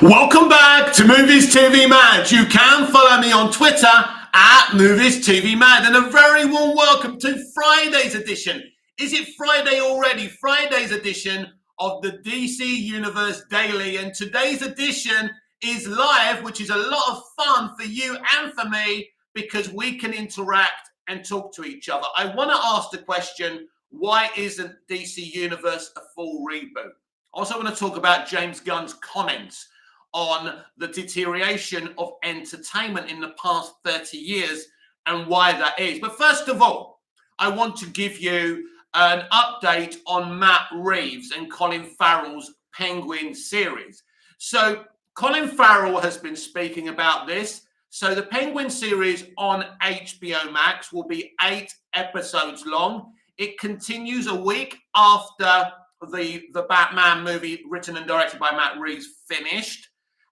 Welcome back to Movies TV Mad. You can follow me on Twitter at Movies TV Mad, and a very warm welcome to Friday's edition. Is it Friday already? Friday's edition of the DC Universe Daily, and today's edition is live, which is a lot of fun for you and for me because we can interact and talk to each other. I want to ask the question, why isn't DC Universe a full reboot? Also, I want to talk about James Gunn's comments on the deterioration of entertainment in the past 30 years and why that is. But first of all, I want to give you an update on Matt Reeves and Colin Farrell's Penguin series. So Colin Farrell has been speaking about this. So the Penguin series on HBO Max will be 8 episodes long. It continues a week after the Batman movie written and directed by Matt Reeves finished.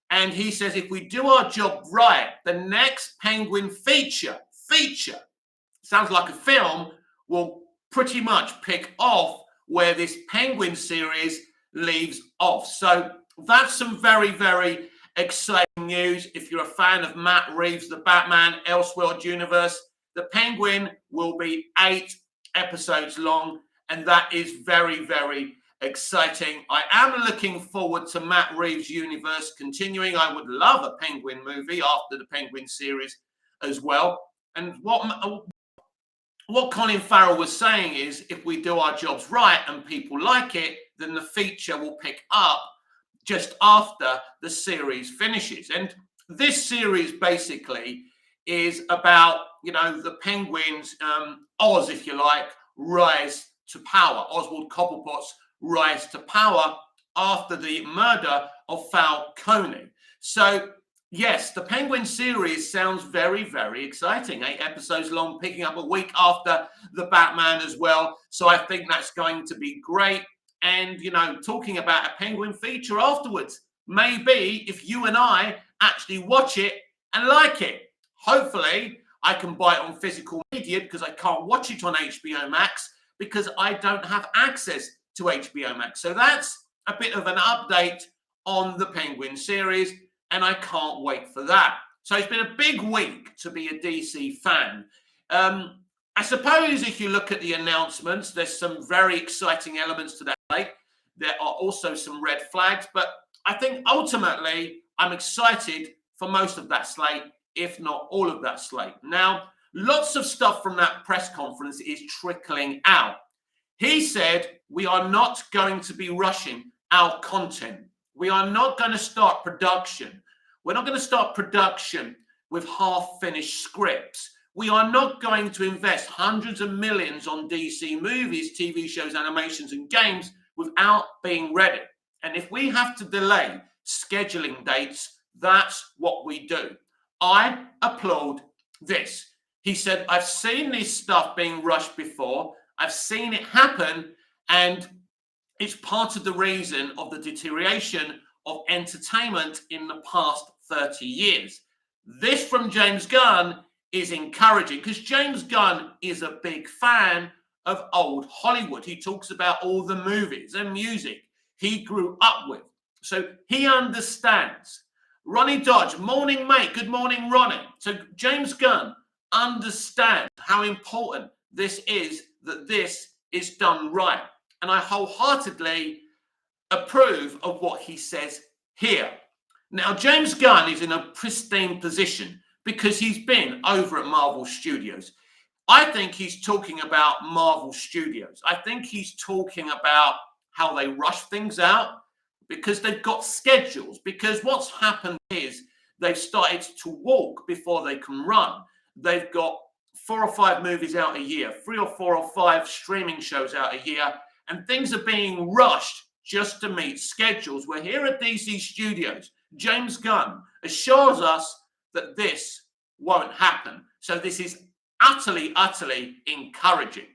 And he says if we do our job right, the next Penguin feature, sounds like a film, will pretty much pick off where this Penguin series leaves off. So that's some very, very exciting news. If you're a fan of Matt Reeves, the Batman Elseworld universe, the Penguin will be 8 episodes long, and that is very, very exciting. I am looking forward to Matt Reeves' universe continuing. I would love a Penguin movie after the Penguin series as well. And what Colin Farrell was saying is if we do our jobs right and people like it, then the feature will pick up just after the series finishes. And this series basically is about, the Penguin's Oz, if you like, rise to power. Oswald Cobblepot's rise to power after the murder of Falcone. So, yes, the Penguin series sounds very, very exciting. 8 episodes long, picking up a week after the Batman as well. So I think that's going to be great. And, talking about a Penguin feature afterwards, maybe if you and I actually watch it and like it. Hopefully, I can buy it on physical media because I can't watch it on HBO Max because I don't have access to HBO Max. So that's a bit of an update on the Penguin series, and I can't wait for that. So it's been a big week to be a DC fan. I suppose if you look at the announcements, there's some very exciting elements to that slate. There are also some red flags, but I think ultimately I'm excited for most of that slate, if not all of that slate. Now, lots of stuff from that press conference is trickling out. He said, we are not going to be rushing our content. We are not going to start production. We're not going to start production with half-finished scripts. We are not going to invest hundreds of millions on DC movies, TV shows, animations, and games without being ready. And if we have to delay scheduling dates, that's what we do. I applaud this. He said, I've seen this stuff being rushed before. I've seen it happen, and it's part of the reason of the deterioration of entertainment in the past 30 years. This from James Gunn is encouraging because James Gunn is a big fan of old Hollywood. He talks about all the movies and music he grew up with. So he understands. Ronnie Dodge, morning, mate. Good morning, Ronnie. So James Gunn understands how important this is, that this is done right. And I wholeheartedly approve of what he says here. Now, James Gunn is in a pristine position because he's been over at Marvel Studios. I think he's talking about Marvel Studios. I think he's talking about how they rush things out because they've got schedules. Because what's happened is they've started to walk before they can run. They've got 4 or 5 movies out a year, 3 or 4 or 5 streaming shows out a year, and things are being rushed just to meet schedules. We're here at DC Studios. James Gunn assures us that this won't happen. So this is utterly, utterly encouraging.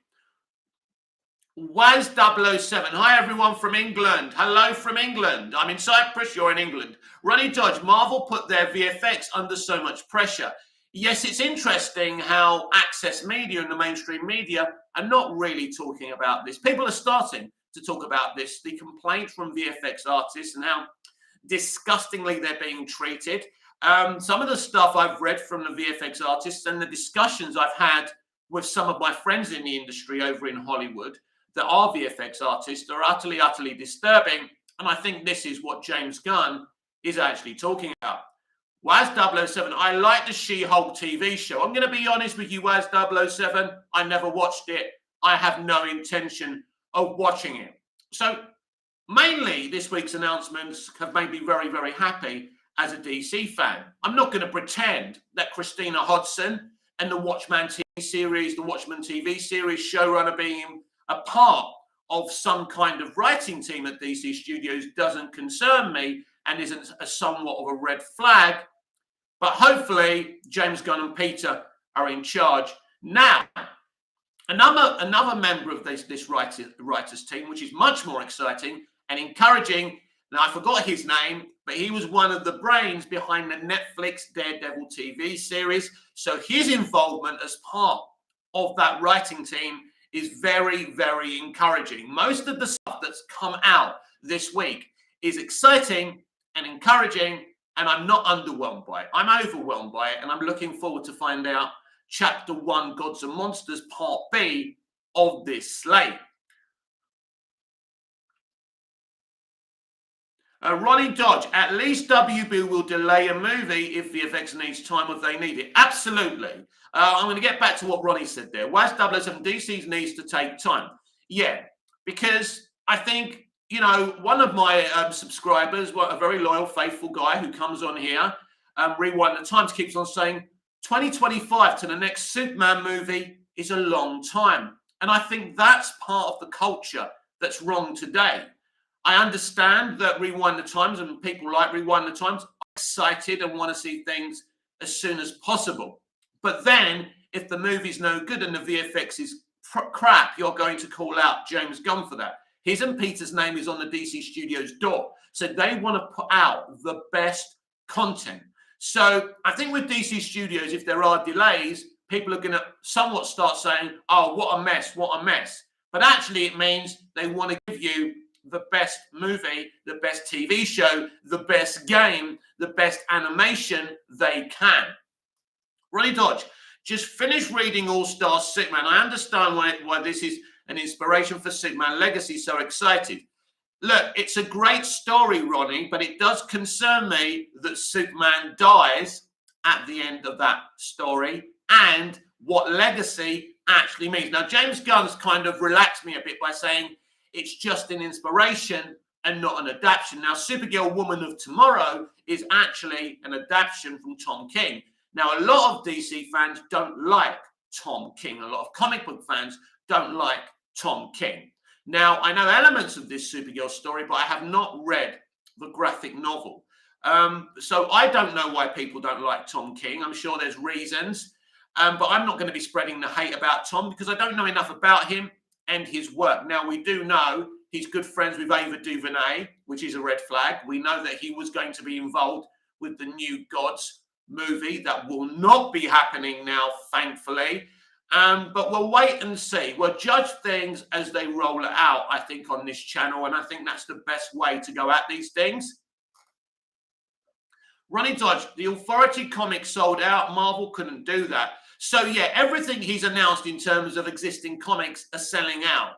Waz007. Hi, everyone from England. Hello from England. I'm in Cyprus. You're in England. Ronnie Dodge. Marvel put their VFX under so much pressure. Yes, it's interesting how access media and the mainstream media are not really talking about this. People are starting to talk about this, the complaint from VFX artists and how disgustingly they're being treated. Some of the stuff I've read from the VFX artists and the discussions I've had with some of my friends in the industry over in Hollywood that are VFX artists are utterly, utterly disturbing. And I think this is what James Gunn is actually talking about. Waz007, I like the She-Hulk TV show. I'm going to be honest with you, Waz007, I never watched it. I have no intention of watching it. So mainly this week's announcements have made me very, very happy as a DC fan. I'm not going to pretend that Christina Hodson and the Watchmen TV series showrunner being a part of some kind of writing team at DC Studios doesn't concern me and isn't a somewhat of a red flag. But hopefully James Gunn and Peter are in charge. Now, another member of this writers team, which is much more exciting and encouraging. Now, I forgot his name, but he was one of the brains behind the Netflix Daredevil TV series. So his involvement as part of that writing team is very, very encouraging. Most of the stuff that's come out this week is exciting and encouraging, and I'm not underwhelmed by it. I'm overwhelmed by it, and I'm looking forward to find out Chapter 1, Gods and Monsters, Part B of this slate. Ronnie Dodge, at least WB will delay a movie if VFX needs time or if they need it. Absolutely. I'm going to get back to what Ronnie said there. Waz007, DC needs to take time. Yeah, because I think, you know, one of my subscribers, a very loyal, faithful guy who comes on here, Rewind the Times, keeps on saying 2025 to the next Superman movie is a long time. And I think that's part of the culture that's wrong today. I understand that Rewind the Times and people like Rewind the Times are excited and want to see things as soon as possible. But then if the movie's no good and the VFX is crap, you're going to call out James Gunn for that. His and Peter's name is on the DC Studios door. So they want to put out the best content. So I think with DC Studios, if there are delays, people are going to somewhat start saying, oh, what a mess, what a mess. But actually it means they want to give you the best movie, the best TV show, the best game, the best animation they can. Ronnie Dodge, just finished reading All-Star Superman. I understand why this is an inspiration for Superman Legacy. So excited. Look, it's a great story, Ronnie, but it does concern me that Superman dies at the end of that story and what Legacy actually means. Now, James Gunn's kind of relaxed me a bit by saying it's just an inspiration and not an adaptation. Now, Supergirl Woman of Tomorrow is actually an adaptation from Tom King. Now, a lot of DC fans don't like Tom King. A lot of comic book fans don't like Tom King. Now, I know elements of this Supergirl story, but I have not read the graphic novel. So I don't know why people don't like Tom King. I'm sure there's reasons. But I'm not going to be spreading the hate about Tom because I don't know enough about him and his work. Now, we do know he's good friends with Ava DuVernay, which is a red flag. We know that he was going to be involved with the New Gods movie. That will not be happening now, thankfully. But we'll wait and see. We'll judge things as they roll it out, I think, on this channel. And I think that's the best way to go at these things. Ronnie Dodge, the Authority comic sold out. Marvel couldn't do that. So, yeah, everything he's announced in terms of existing comics are selling out.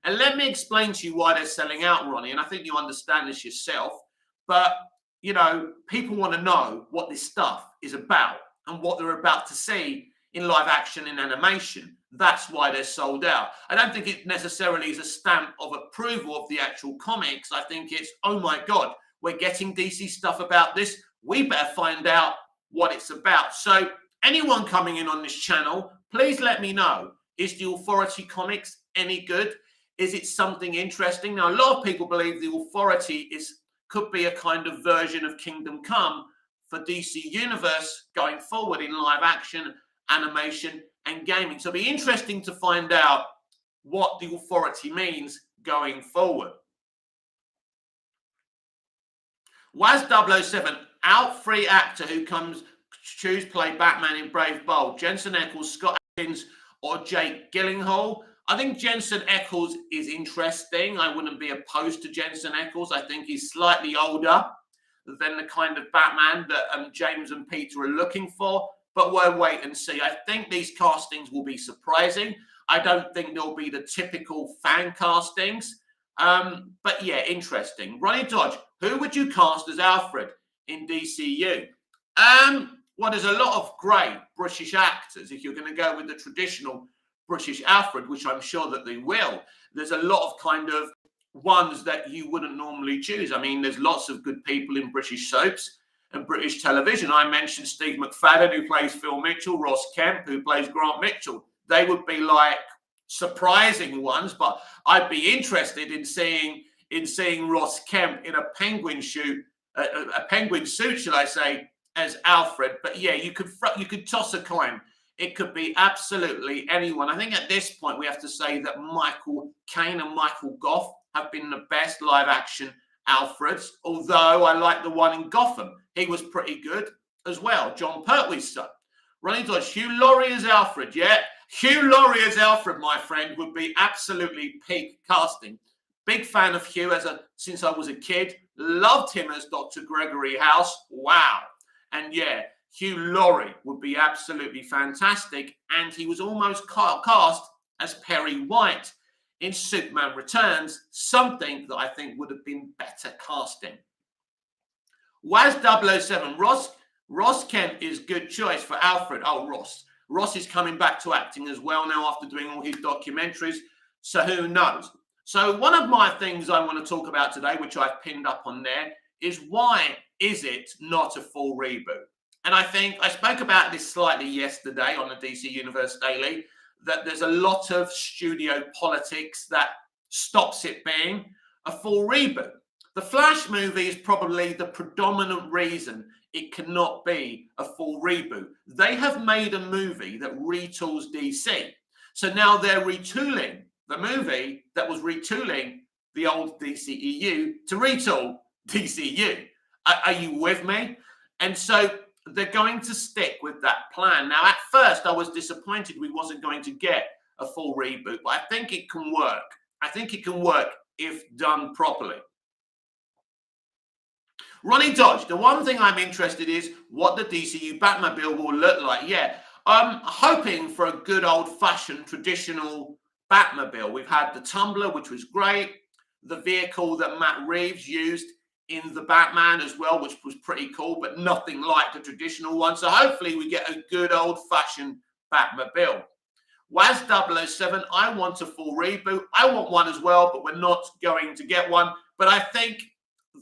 And let me explain to you why they're selling out, Ronnie. And I think you understand this yourself. But, you know, people want to know what this stuff is about and what they're about to see in live action and animation. That's why they're sold out. I don't think it necessarily is a stamp of approval of the actual comics. I think it's, oh my God, we're getting DC stuff about this. We better find out what it's about. So anyone coming in on this channel, please let me know. Is the Authority comics any good? Is it something interesting? Now, a lot of people believe the Authority could be a kind of version of Kingdom Come for DC Universe going forward in live action, animation, and gaming. So it'll be interesting to find out what the Authority means going forward. Waz007, out free actor who comes choose play Batman in Brave Bold. Jensen Ackles, Scott Adkins, or Jake Gyllenhaal. I think Jensen Ackles is interesting. I wouldn't be opposed to Jensen Ackles. I think he's slightly older. than the kind of Batman that James and Peter are looking for. But we'll wait and see. I think these castings will be surprising. I don't think they'll be the typical fan castings. But yeah, interesting. Ronnie Dodge, who would you cast as Alfred in DCU? Well, there's a lot of great British actors. If you're going to go with the traditional British Alfred, which I'm sure that they will, there's a lot of kind of ones that you wouldn't normally choose. I mean, there's lots of good people in British soaps and British television. I mentioned Steve McFadden, who plays Phil Mitchell, Ross Kemp, who plays Grant Mitchell. They would be like surprising ones, but I'd be interested in seeing Ross Kemp in a penguin suit, should I say, as Alfred. But yeah, you could toss a coin. It could be absolutely anyone. I think at this point we have to say that Michael Caine and Michael Gough have been the best live action Alfreds, although I like the one in Gotham. He was pretty good as well. John Pertwee's son. Ronnie Dodge, Hugh Laurie as Alfred. Yeah, Hugh Laurie as Alfred, my friend, would be absolutely peak casting. Big fan of Hugh since I was a kid. Loved him as Dr. Gregory House. Wow. And yeah, Hugh Laurie would be absolutely fantastic. And he was almost cast as Perry White in Superman Returns, something that I think would have been better casting. Waz 007, Ross Kemp is good choice for Alfred. Oh, Ross is coming back to acting as well now after doing all his documentaries. So who knows? So one of my things I want to talk about today, which I've pinned up on there, is why is it not a full reboot? And I think I spoke about this slightly yesterday on the DC Universe Daily, that there's a lot of studio politics that stops it being a full reboot. The Flash movie is probably the predominant reason it cannot be a full reboot. They have made a movie that retools DC. So now they're retooling the movie that was retooling the old DCEU to retool DCU. Are you with me? And so they're going to stick with that plan. Now, at first, I was disappointed we wasn't going to get a full reboot, but I think it can work. I think it can work if done properly. Ronnie Dodge, the one thing I'm interested is what the DCU Batmobile will look like. Yeah, I'm hoping for a good old-fashioned traditional Batmobile. We've had the Tumbler, which was great, the vehicle that Matt Reeves used in the Batman as well, which was pretty cool, but nothing like the traditional one. So hopefully we get a good old-fashioned Batmobile. Waz 007, I want a full reboot. I want one as well, but we're not going to get one. But I think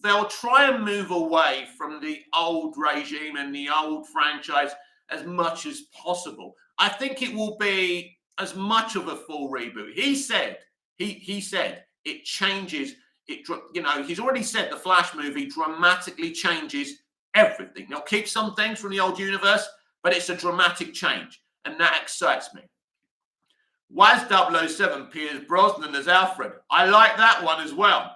they'll try and move away from the old regime and the old franchise as much as possible. I think it will be as much of a full reboot. He said it changes. He's already said the Flash movie dramatically changes everything. They'll keep some things from the old universe, but it's a dramatic change, and that excites me. Waz 007, Pierce Brosnan as Alfred. I like that one as well.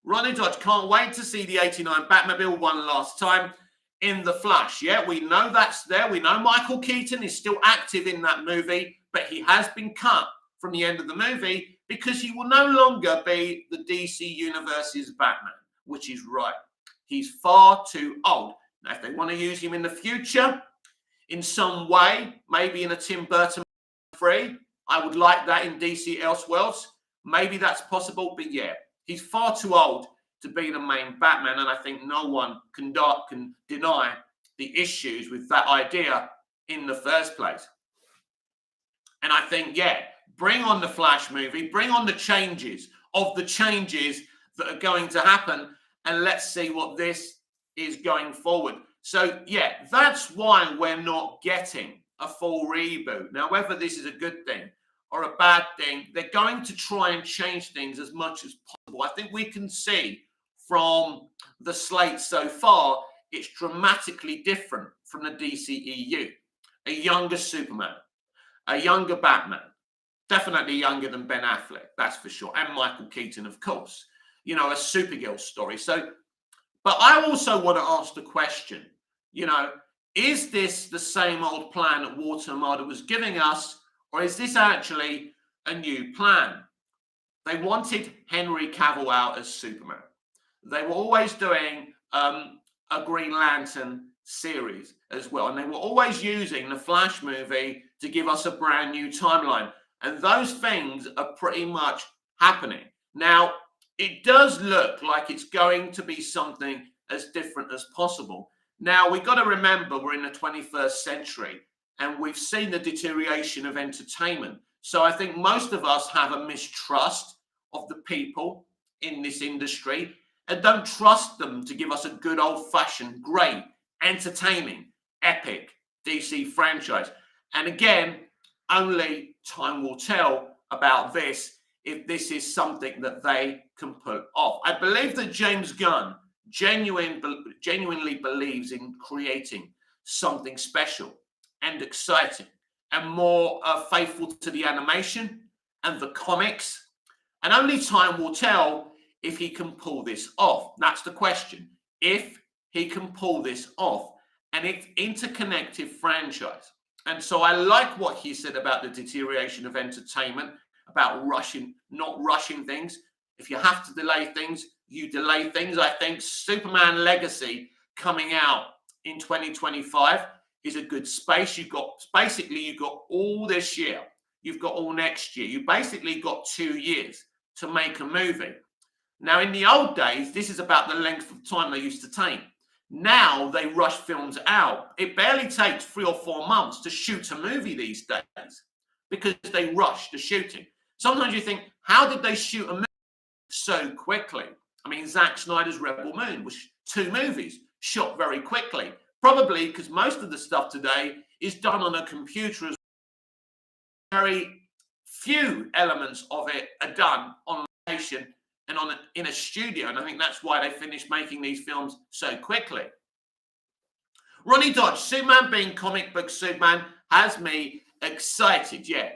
Ronnie Dodge, can't wait to see the 89 Batmobile one last time in The Flash. Yeah, we know that's there. We know Michael Keaton is still active in that movie, but he has been cut from the end of the movie because he will no longer be the DC Universe's Batman, which is right. He's far too old. Now, if they want to use him in the future in some way, maybe in a Tim Burton free, I would like that in DC Elseworlds. Maybe that's possible, but yeah, he's far too old to be the main Batman, and I think no one can deny the issues with that idea in the first place. And I think, yeah, bring on the Flash movie, bring on the changes that are going to happen, and let's see what this is going forward. So, yeah, that's why we're not getting a full reboot. Now, whether this is a good thing or a bad thing, they're going to try and change things as much as possible. I think we can see from the slate so far, it's dramatically different from the DCEU. A younger Superman, a younger Batman, definitely younger than Ben Affleck, that's for sure, and Michael Keaton, of course. A Supergirl story. So, but I also want to ask the question, is this the same old plan that Walter Amada was giving us, or is this actually a new plan? They wanted Henry Cavill out as Superman. They were always doing a a Green Lantern series as well. And they were always using the Flash movie to give us a brand new timeline. And those things are pretty much happening. Now, it does look like it's going to be something as different as possible. Now, we've got to remember we're in the 21st century and we've seen the deterioration of entertainment. So I think most of us have a mistrust of the people in this industry and don't trust them to give us a good old-fashioned, great, entertaining, epic DC franchise. And again, only time will tell about this if this is something that they can pull off. I believe that James Gunn genuinely believes in creating something special and exciting and more faithful to the animation and the comics. And only time will tell if he can pull this off. That's the question. If he can pull this off, and it's interconnected franchise. And so I like what he said about the deterioration of entertainment, about not rushing things. If you have to delay things, you delay things. I think Superman Legacy coming out in 2025 is a good space. You've got all this year. You've got all next year. You basically got 2 years to make a movie. Now, in the old days, this is about the length of time they used to take. Now they rush films out. It barely takes 3 or 4 months to shoot a movie these days because they rush the shooting. Sometimes you think, how did they shoot a movie so quickly? I mean, Zack Snyder's Rebel Moon was 2 movies shot very quickly. Probably because most of the stuff today is done on a computer. Very few elements of it are done on location and in a studio. And I think that's why they finished making these films so quickly. Ronnie Dodge, Superman being comic book Superman has me excited. Yeah,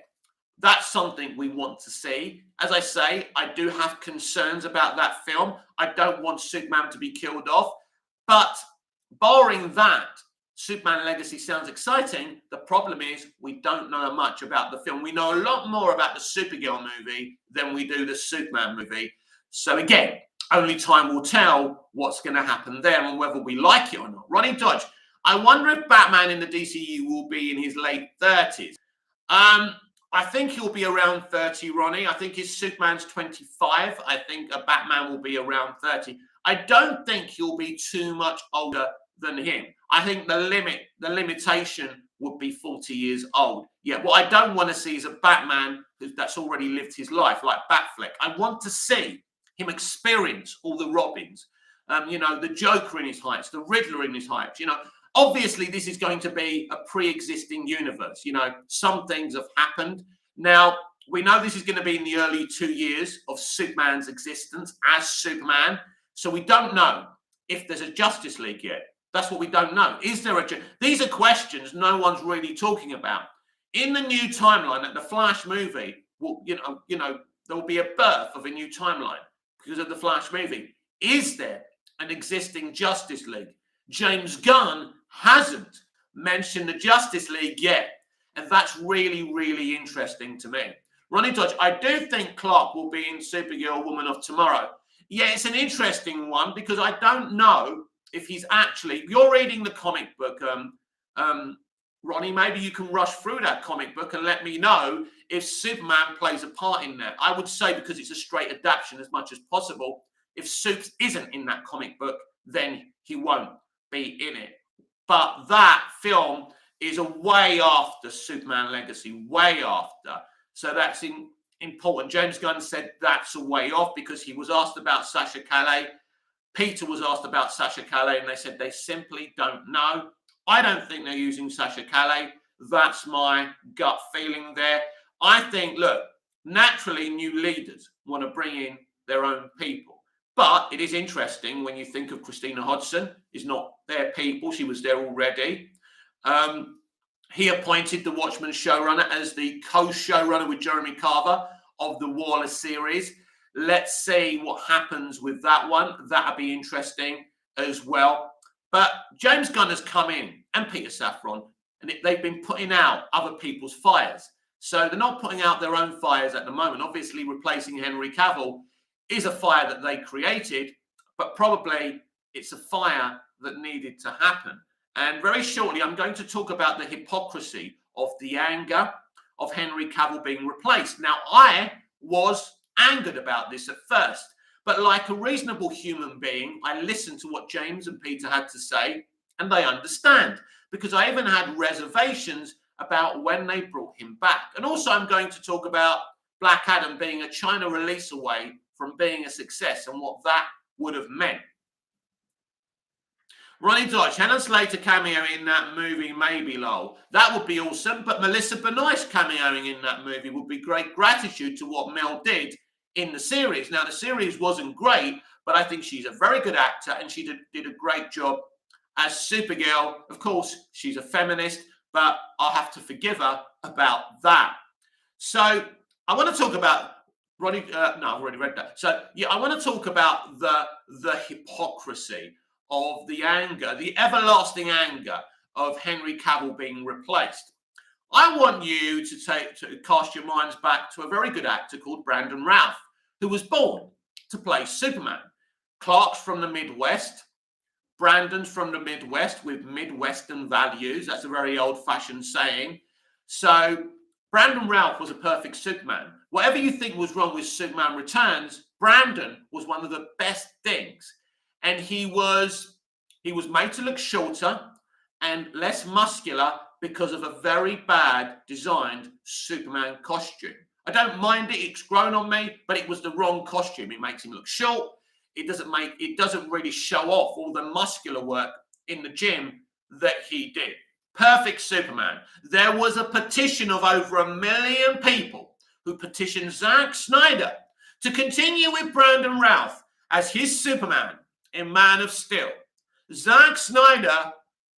that's something we want to see. As I say, I do have concerns about that film. I don't want Superman to be killed off. But barring that, Superman Legacy sounds exciting. The problem is we don't know much about the film. We know a lot more about the Supergirl movie than we do the Superman movie. So again, only time will tell what's going to happen there and whether we like it or not. Ronnie Dodge, I wonder if Batman in the DCU will be in his late 30s. I think he'll be around 30, Ronnie. I think his Superman's 25. I think a Batman will be around 30. I don't think he'll be too much older than him. I think the limitation would be 40 years old. Yeah, what I don't want to see is a Batman that's already lived his life, like Batfleck. I want to see him experience all the Robins, the Joker in his heights, the Riddler in his heights. Obviously this is going to be a pre-existing universe. Some things have happened. Now, we know this is going to be in the early 2 years of Superman's existence as Superman. So we don't know if there's a Justice League yet. That's what we don't know. Is there these are questions no one's really talking about. In the new timeline, at the Flash movie, there will be a birth of a new timeline because of the Flash movie. Is there an existing Justice League? James Gunn hasn't mentioned the Justice League yet. And that's really, really interesting to me. Ronnie Dodge, I do think Clark will be in Supergirl Woman of Tomorrow. Yeah, it's an interesting one because I don't know if he's actually... You're reading the comic book, Ronnie. Maybe you can rush through that comic book and let me know if Superman plays a part in that. I would say, because it's a straight adaptation as much as possible, if Supes isn't in that comic book, then he won't be in it. But that film is a way after Superman Legacy, way after. So that's important. James Gunn said that's a way off because he was asked about Sasha Calle. Peter was asked about Sasha Calle, and they said they simply don't know. I don't think they're using Sasha Calle. That's my gut feeling there. I think, look, naturally new leaders want to bring in their own people. But it is interesting when you think of Christina Hodson is not their people. She was there already. He appointed the Watchmen showrunner as the co-showrunner with Jeremy Carver of the Wallace series. Let's see what happens with that one. That'll be interesting as well. But James Gunn has come in, and Peter Safran, and they've been putting out other people's fires. So they're not putting out their own fires at the moment. Obviously, replacing Henry Cavill is a fire that they created, but probably it's a fire that needed to happen. And very shortly, I'm going to talk about the hypocrisy of the anger of Henry Cavill being replaced. Now, I was angered about this at first, but like a reasonable human being, I listened to what James and Peter had to say, and they understand, because I even had reservations about when they brought him back. And also, I'm going to talk about Black Adam being a China release away from being a success and what that would have meant. Ronnie Dodge, Helen Slater cameo in that movie, maybe, lol. That would be awesome, but Melissa Benoist cameoing in that movie would be great gratitude to what Mel did in the series. Now, the series wasn't great, but I think she's a very good actor, and she did a great job as Supergirl. Of course, she's a feminist, but I'll have to forgive her about that. So I want to talk about Ronnie. No, I've already read that. So yeah, I want to talk about the hypocrisy of the anger, the everlasting anger of Henry Cavill being replaced. I want you to cast your minds back to a very good actor called Brandon Routh, who was born to play Superman. Clark's from the Midwest. Brandon's from the Midwest with Midwestern values. That's a very old-fashioned saying. So Brandon Routh was a perfect Superman. Whatever you think was wrong with Superman Returns, Brandon was one of the best things. And he was made to look shorter and less muscular because of a very bad designed Superman costume. I don't mind it, it's grown on me, but it was the wrong costume. It makes him look short. It doesn't really show off all the muscular work in the gym that he did. Perfect Superman. There was a petition of over 1 million people who petitioned Zack Snyder to continue with Brandon Routh as his Superman in Man of Steel. Zack Snyder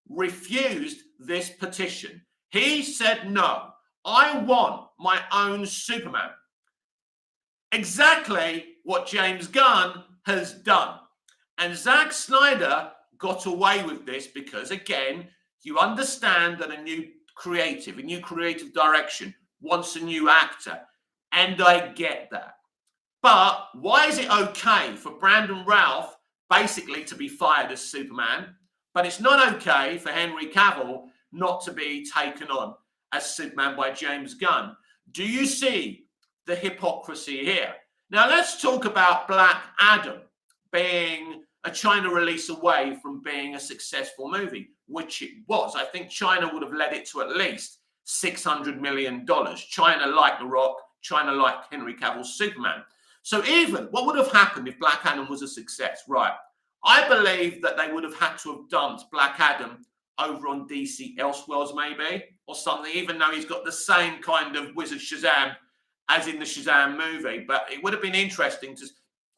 refused this petition. He said, no, I want my own Superman. Exactly what James Gunn has done. And Zack Snyder got away with this because, again, you understand that a new creative direction wants a new actor. And I get that. But why is it okay for Brandon Routh basically to be fired as Superman, but it's not okay for Henry Cavill not to be taken on as Superman by James Gunn? Do you see the hypocrisy here? Now let's talk about Black Adam being a China release away from being a successful movie, which it was. I think China would have led it to at least $600 million. China liked The Rock, China liked Henry Cavill's Superman. So even, what would have happened if Black Adam was a success? Right. I believe that they would have had to have dumped Black Adam over on DC Elseworlds maybe, or something, even though he's got the same kind of Wizard Shazam as in the Shazam movie. But it would have been interesting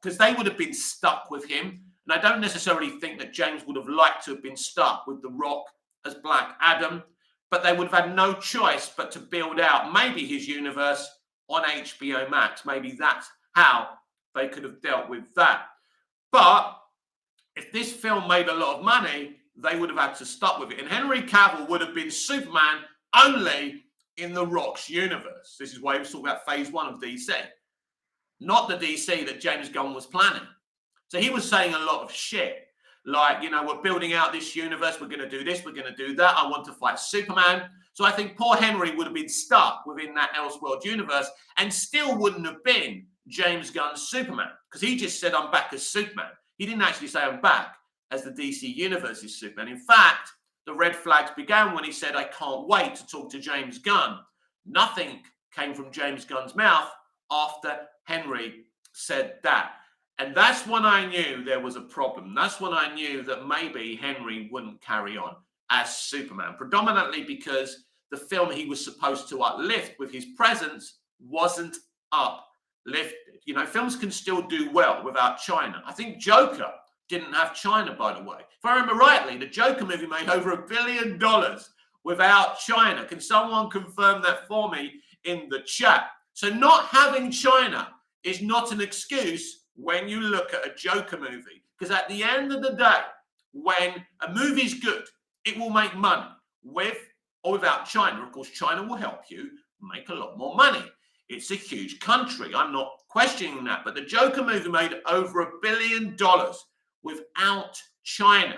because they would have been stuck with him. And I don't necessarily think that James would have liked to have been stuck with The Rock as Black Adam, but they would have had no choice but to build out maybe his universe on HBO Max. Maybe that's how they could have dealt with that. But if this film made a lot of money, they would have had to stop with it. And Henry Cavill would have been Superman only in The Rock's universe. This is why he was talking about phase 1 of DC, not the DC that James Gunn was planning. So he was saying a lot of shit. Like, you know, we're building out this universe. We're going to do this. We're going to do that. I want to fight Superman. So I think poor Henry would have been stuck within that Elseworld universe and still wouldn't have been James Gunn's Superman, because he just said, I'm back as Superman. He didn't actually say, I'm back as the DC Universe's Superman. In fact, the red flags began when he said, I can't wait to talk to James Gunn. Nothing came from James Gunn's mouth after Henry said that. And that's when I knew there was a problem. That's when I knew that maybe Henry wouldn't carry on as Superman, predominantly because the film he was supposed to uplift with his presence wasn't uplifted. You know, films can still do well without China. I think Joker didn't have China, by the way. If I remember rightly, the Joker movie made over $1 billion without China. Can someone confirm that for me in the chat? So not having China is not an excuse when you look at a Joker movie. Because at the end of the day, when a movie's good, it will make money with or without China. Of course, China will help you make a lot more money. It's a huge country. I'm not questioning that. But the Joker movie made over $1 billion without China.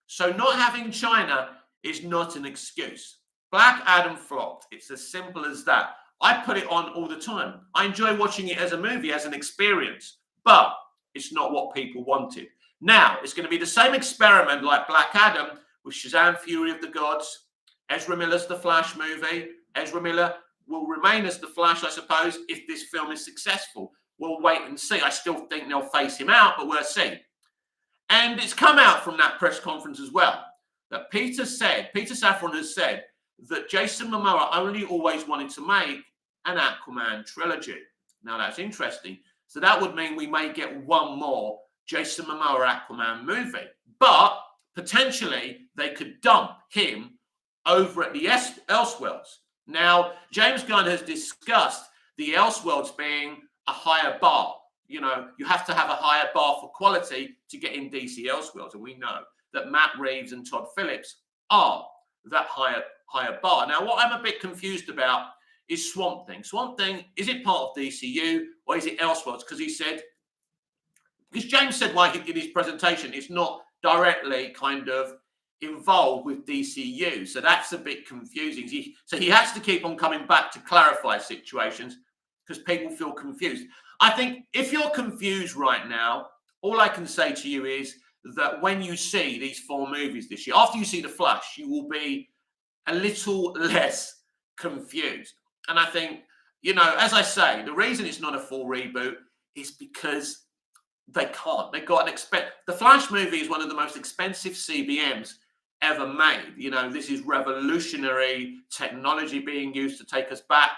So not having China is not an excuse. Black Adam flopped. It's as simple as that. I put it on all the time. I enjoy watching it as a movie, as an experience, but it's not what people wanted. Now, it's going to be the same experiment like Black Adam with Shazam! Fury of the Gods, Ezra Miller's The Flash movie. Ezra Miller will remain as the Flash, I suppose, if this film is successful. We'll wait and see. I still think they'll face him out, but we'll see. And it's come out from that press conference as well that Peter Safran has said that Jason Momoa only always wanted to make an Aquaman trilogy. Now that's interesting. So that would mean we may get one more Jason Momoa Aquaman movie, but potentially they could dump him over at the Elseworlds. Now, James Gunn has discussed the Elseworlds being a higher bar. You know, you have to have a higher bar for quality to get in DC Elseworlds, and we know that Matt Reeves and Todd Phillips are that higher bar. Now, what I'm a bit confused about is Swamp Thing. Swamp Thing, is it part of DCU or is it Elseworlds? Because James said in his presentation, it's not directly kind of involved with DCU. So that's a bit confusing. So he has to keep on coming back to clarify situations because people feel confused. I think if you're confused right now, all I can say to you is that when you see these 4 movies this year, after you see The Flash, you will be a little less confused. And I think, you know, as I say, the reason it's not a full reboot is because they can't. They've got The Flash movie is one of the most expensive CBMs ever made. You know, this is revolutionary technology being used to take us back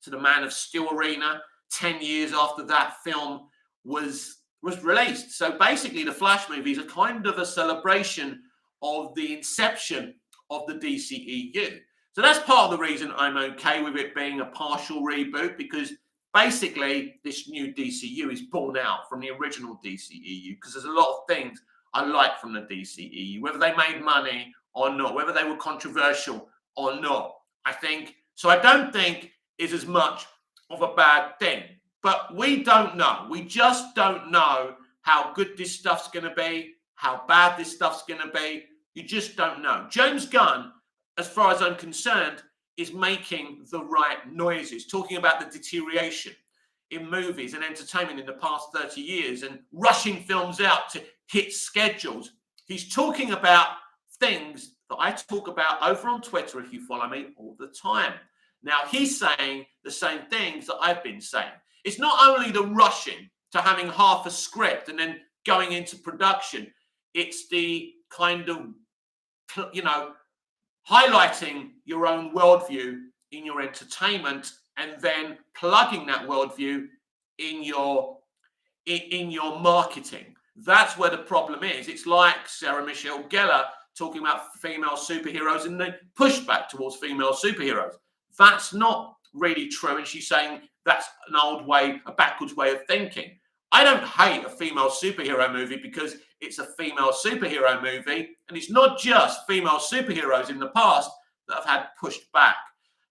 to the Man of Steel arena 10 years after that film was released. So basically, the Flash movies are kind of a celebration of the inception of the DCEU. So that's part of the reason I'm okay with it being a partial reboot, because basically this new DCU is born out from the original DCEU, because there's a lot of things I like from the DCEU, whether they made money or not, whether they were controversial or not. I don't think it's as much of a bad thing. But we don't know. We just don't know how good this stuff's going to be, how bad this stuff's going to be. You just don't know. James Gunn, as far as I'm concerned, is making the right noises, talking about the deterioration in movies and entertainment in the past 30 years and rushing films out to hit schedules. He's talking about things that I talk about over on Twitter, if you follow me, all the time. Now, he's saying the same things that I've been saying. It's not only the rushing to having half a script and then going into production. It's the kind of, you know, highlighting your own worldview in your entertainment and then plugging that worldview in your marketing. That's where the problem is. It's like Sarah Michelle Gellar talking about female superheroes and the pushback towards female superheroes. That's not really true. And she's saying that's an old way, a backwards way of thinking. I don't hate a female superhero movie because it's a female superhero movie. And it's not just female superheroes in the past that have had pushed back.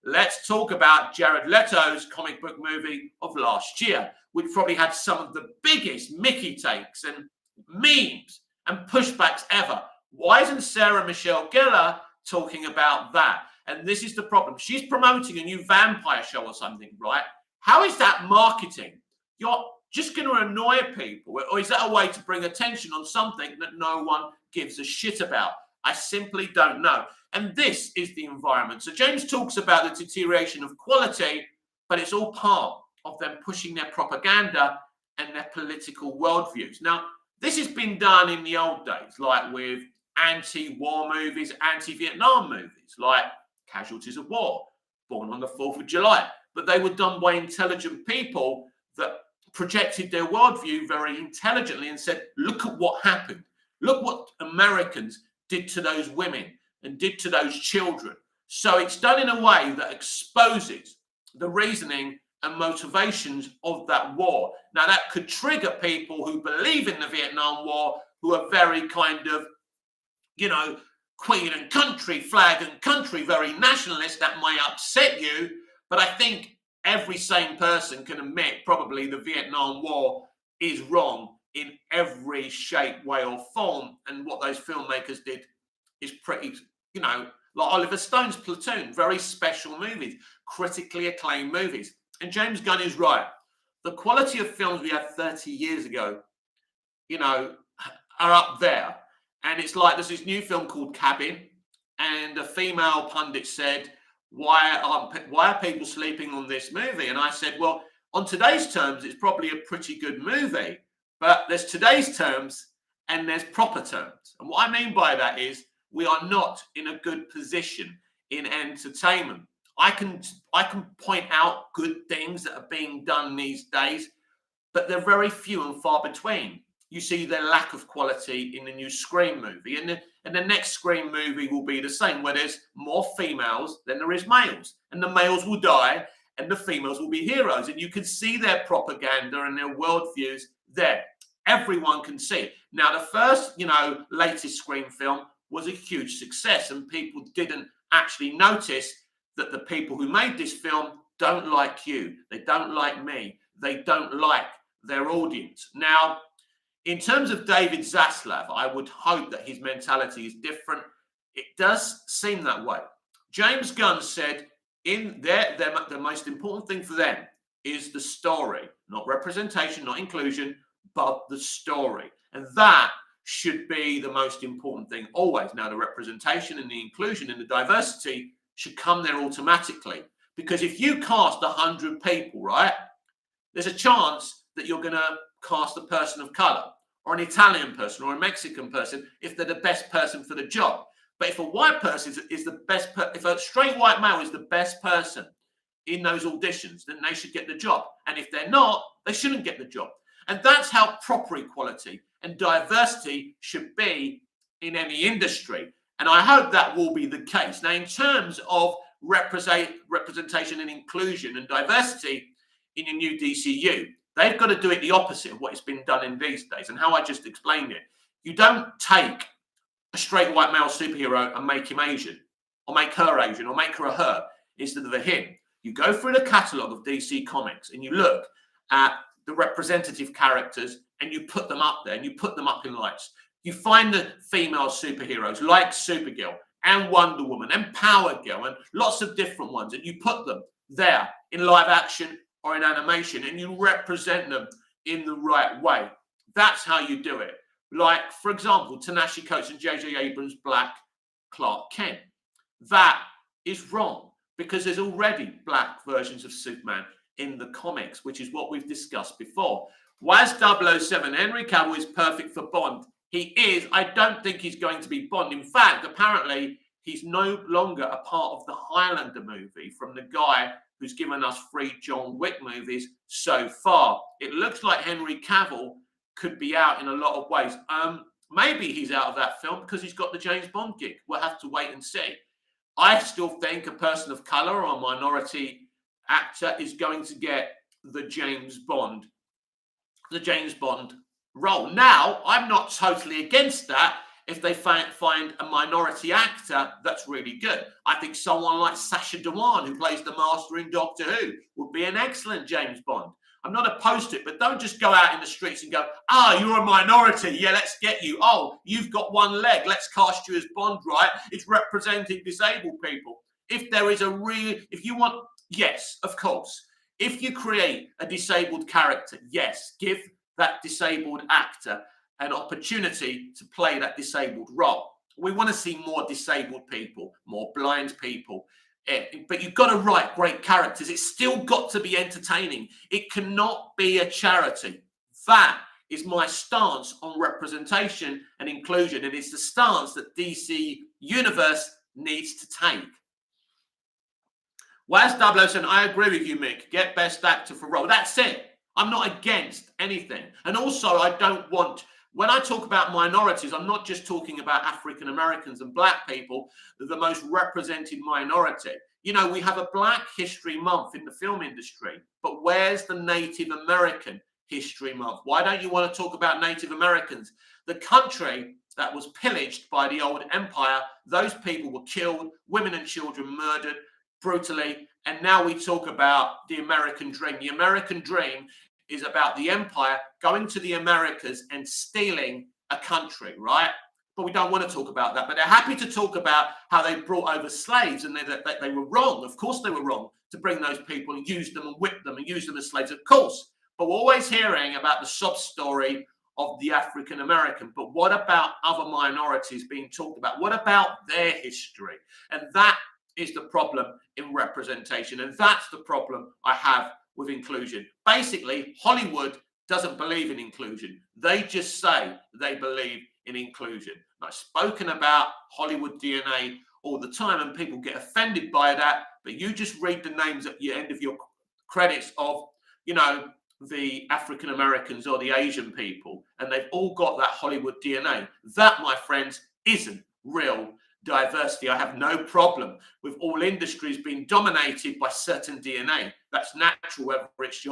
Let's talk about Jared Leto's comic book movie of last year, which probably had some of the biggest Mickey takes and memes and pushbacks ever. Why isn't Sarah Michelle Gellar talking about that? And this is the problem. She's promoting a new vampire show or something, right? How is that marketing? You're just going to annoy people? Or is that a way to bring attention on something that no one gives a shit about? I simply don't know. And this is the environment. So James talks about the deterioration of quality, but it's all part of them pushing their propaganda and their political worldviews. Now, this has been done in the old days, like with anti-war movies, anti-Vietnam movies, like Casualties of War, Born on the 4th of July. But they were done by intelligent people that projected their worldview very intelligently and said, look at what happened. Look what Americans did to those women and did to those children. So it's done in a way that exposes the reasoning and motivations of that war. Now, that could trigger people who believe in the Vietnam War, who are very kind of, you know, Queen and country, flag and country, very nationalist. That might upset you. But I think every sane person can admit probably the Vietnam War is wrong in every shape, way, or form. And what those filmmakers did is pretty, like Oliver Stone's Platoon, very special movies, critically acclaimed movies. And James Gunn is right. The quality of films we had 30 years ago, are up there. And it's like there's this new film called Cabin, and a female pundit said, why are people sleeping on this movie? And I said, well, on today's terms, it's probably a pretty good movie, but there's today's terms and there's proper terms. And what I mean by that is we are not in a good position in entertainment. I can point out good things that are being done these days, but they're very few and far between. You see the lack of quality in the new Scream movie, and the next Scream movie will be the same, where there's more females than there is males, and the males will die and the females will be heroes, and you can see their propaganda and their worldviews there. Everyone can see it. Now, the first, latest Scream film was a huge success, and people didn't actually notice that the people who made this film don't like you, they don't like me, they don't like their audience. Now, in terms of David Zaslav, I would hope that his mentality is different. It does seem that way. James Gunn said the most important thing for them is the story, not representation, not inclusion, but the story. And that should be the most important thing always. Now, the representation and the inclusion and the diversity should come there automatically. Because if you cast 100 people, right, there's a chance that you're going to cast a person of color, or an Italian person, or a Mexican person, if they're the best person for the job. But if a white person is the best, if a straight white male is the best person in those auditions, then they should get the job. And if they're not, they shouldn't get the job. And that's how proper equality and diversity should be in any industry. And I hope that will be the case. Now, in terms of representation and inclusion and diversity in a new DCU, they've got to do it the opposite of what has been done in these days. And how I just explained it. You don't take a straight white male superhero and make him Asian, or make her Asian, or make her a her instead of a him. You go through the catalogue of DC Comics and you look at the representative characters and you put them up there and you put them up in lights. You find the female superheroes like Supergirl and Wonder Woman and Power Girl and lots of different ones, and you put them there in live action or in animation, and you represent them in the right way. That's how you do it. Like, for example, Ta-Nehisi Coates and J.J. Abrams' Black Clark Kent. That is wrong because there's already black versions of Superman in the comics, which is what we've discussed before. Why is 007? Henry Cavill is perfect for Bond. He is. I don't think he's going to be Bond. In fact, apparently, he's no longer a part of the Highlander movie from the guy who's given us 3 John Wick movies so far. It looks like Henry Cavill could be out in a lot of ways. Maybe he's out of that film because he's got the James Bond gig. We'll have to wait and see. I still think a person of color or a minority actor is going to get the James Bond role. Now, I'm not totally against that if they find a minority actor that's really good. I think someone like Sacha Dhawan, who plays the Master in Doctor Who, would be an excellent James Bond. I'm not opposed to it, but don't just go out in the streets and go, you're a minority. Yeah, let's get you. Oh, you've got one leg. Let's cast you as Bond, right? It's representing disabled people. If you want, yes, of course. If you create a disabled character, yes, give that disabled actor an opportunity to play that disabled role. We want to see more disabled people, more blind people. But you've got to write great characters. It's still got to be entertaining. It cannot be a charity. That is my stance on representation and inclusion. And it's the stance that DC Universe needs to take. Whereas 007, I agree with you, Mick. Get best actor for role. That's it. I'm not against anything. And also, I don't want... When I talk about minorities, I'm not just talking about African Americans and black people, the most represented minority. You know, we have a Black History Month in the film industry, but where's the Native American History Month? Why don't you want to talk about Native Americans? The country that was pillaged by the old empire, those people were killed, women and children murdered brutally, and now we talk about the American dream. The American dream is about the empire going to the Americas and stealing a country, right? But we don't want to talk about that. But they're happy to talk about how they brought over slaves and they were wrong. Of course they were wrong to bring those people and use them and whip them and use them as slaves, of course. But we're always hearing about the sob story of the African American. But what about other minorities being talked about? What about their history? And that is the problem in representation. And that's the problem I have with inclusion. Basically, Hollywood doesn't believe in inclusion. They just say they believe in inclusion. And I've spoken about Hollywood DNA all the time, and people get offended by that. But you just read the names at the end of your credits of, you know, the African Americans or the Asian people, and they've all got that Hollywood DNA. That, my friends, isn't real diversity. I have no problem with all industries being dominated by certain DNA. That's natural, whether it's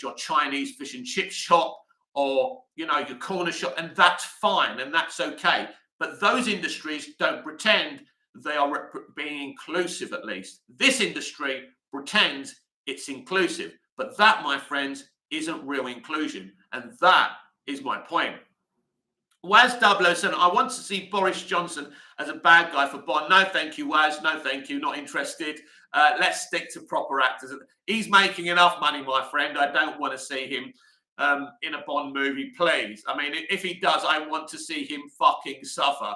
your Chinese fish and chip shop or, you know, your corner shop, and that's fine and that's okay. But those industries don't pretend they are being inclusive, at least. This industry pretends it's inclusive. But that, my friends, isn't real inclusion. And that is my point. Waz 007, I want to see Boris Johnson as a bad guy for Bond. No, thank you, Waz. No, thank you. Not interested. Let's stick to proper actors. He's making enough money, my friend. I don't want to see him in a Bond movie, please. I mean, if he does, I want to see him fucking suffer.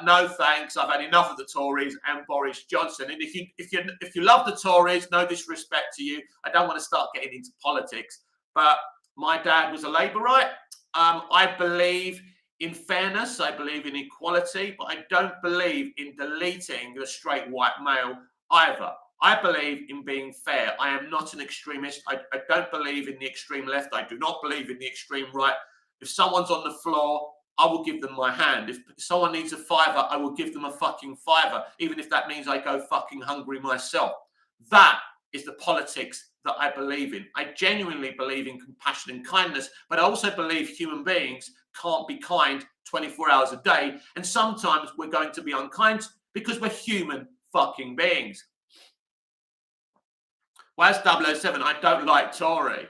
No thanks. I've had enough of the Tories and Boris Johnson. And if you love the Tories, no disrespect to you, I don't want to start getting into politics. But my dad was a Labourite. I believe in fairness. I believe in equality, but I don't believe in deleting the straight white male either. I believe in being fair. I am not an extremist. I don't believe in the extreme left. I do not believe in the extreme right. If someone's on the floor, I will give them my hand. If someone needs a fiver, I will give them a fucking fiver, even if that means I go fucking hungry myself. That is the politics that I believe in. I genuinely believe in compassion and kindness, but I also believe human beings can't be kind 24 hours a day. And sometimes we're going to be unkind because we're human fucking beings. Whereas 007, I don't like Tory.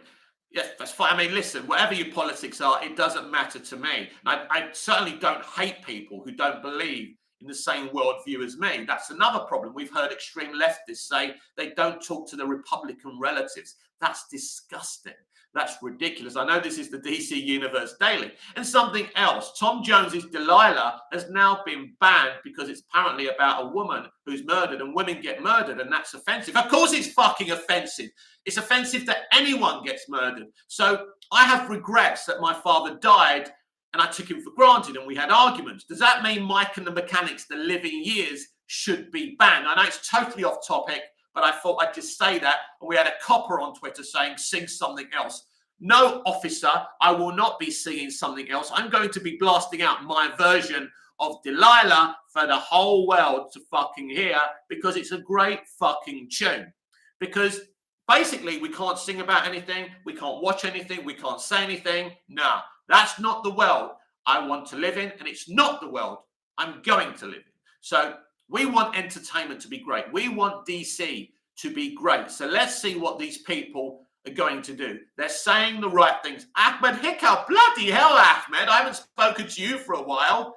Yes, that's fine. I mean, listen, whatever your politics are, it doesn't matter to me. I certainly don't hate people who don't believe in the same worldview as me. That's another problem. We've heard extreme leftists say they don't talk to their Republican relatives. That's disgusting. That's ridiculous. I know this is the DC Universe Daily. And something else, Tom Jones's Delilah has now been banned because it's apparently about a woman who's murdered, and women get murdered, and that's offensive. Of course it's fucking offensive. It's offensive that anyone gets murdered. So I have regrets that my father died and I took him for granted and we had arguments. Does that mean Mike and the Mechanics, The Living Years, should be banned? I know it's totally off topic, but I thought I'd just say that. And we had a copper on Twitter saying, sing something else. No, officer, I will not be singing something else. I'm going to be blasting out my version of Delilah for the whole world to fucking hear, because it's a great fucking tune. Because basically we can't sing about anything, we can't watch anything, we can't say anything. No, that's not the world I want to live in, and it's not the world I'm going to live in. So we want entertainment to be great. We want DC to be great. So let's see what these people are going to do. They're saying the right things. Ahmed Hickow, bloody hell, Ahmed, I haven't spoken to you for a while.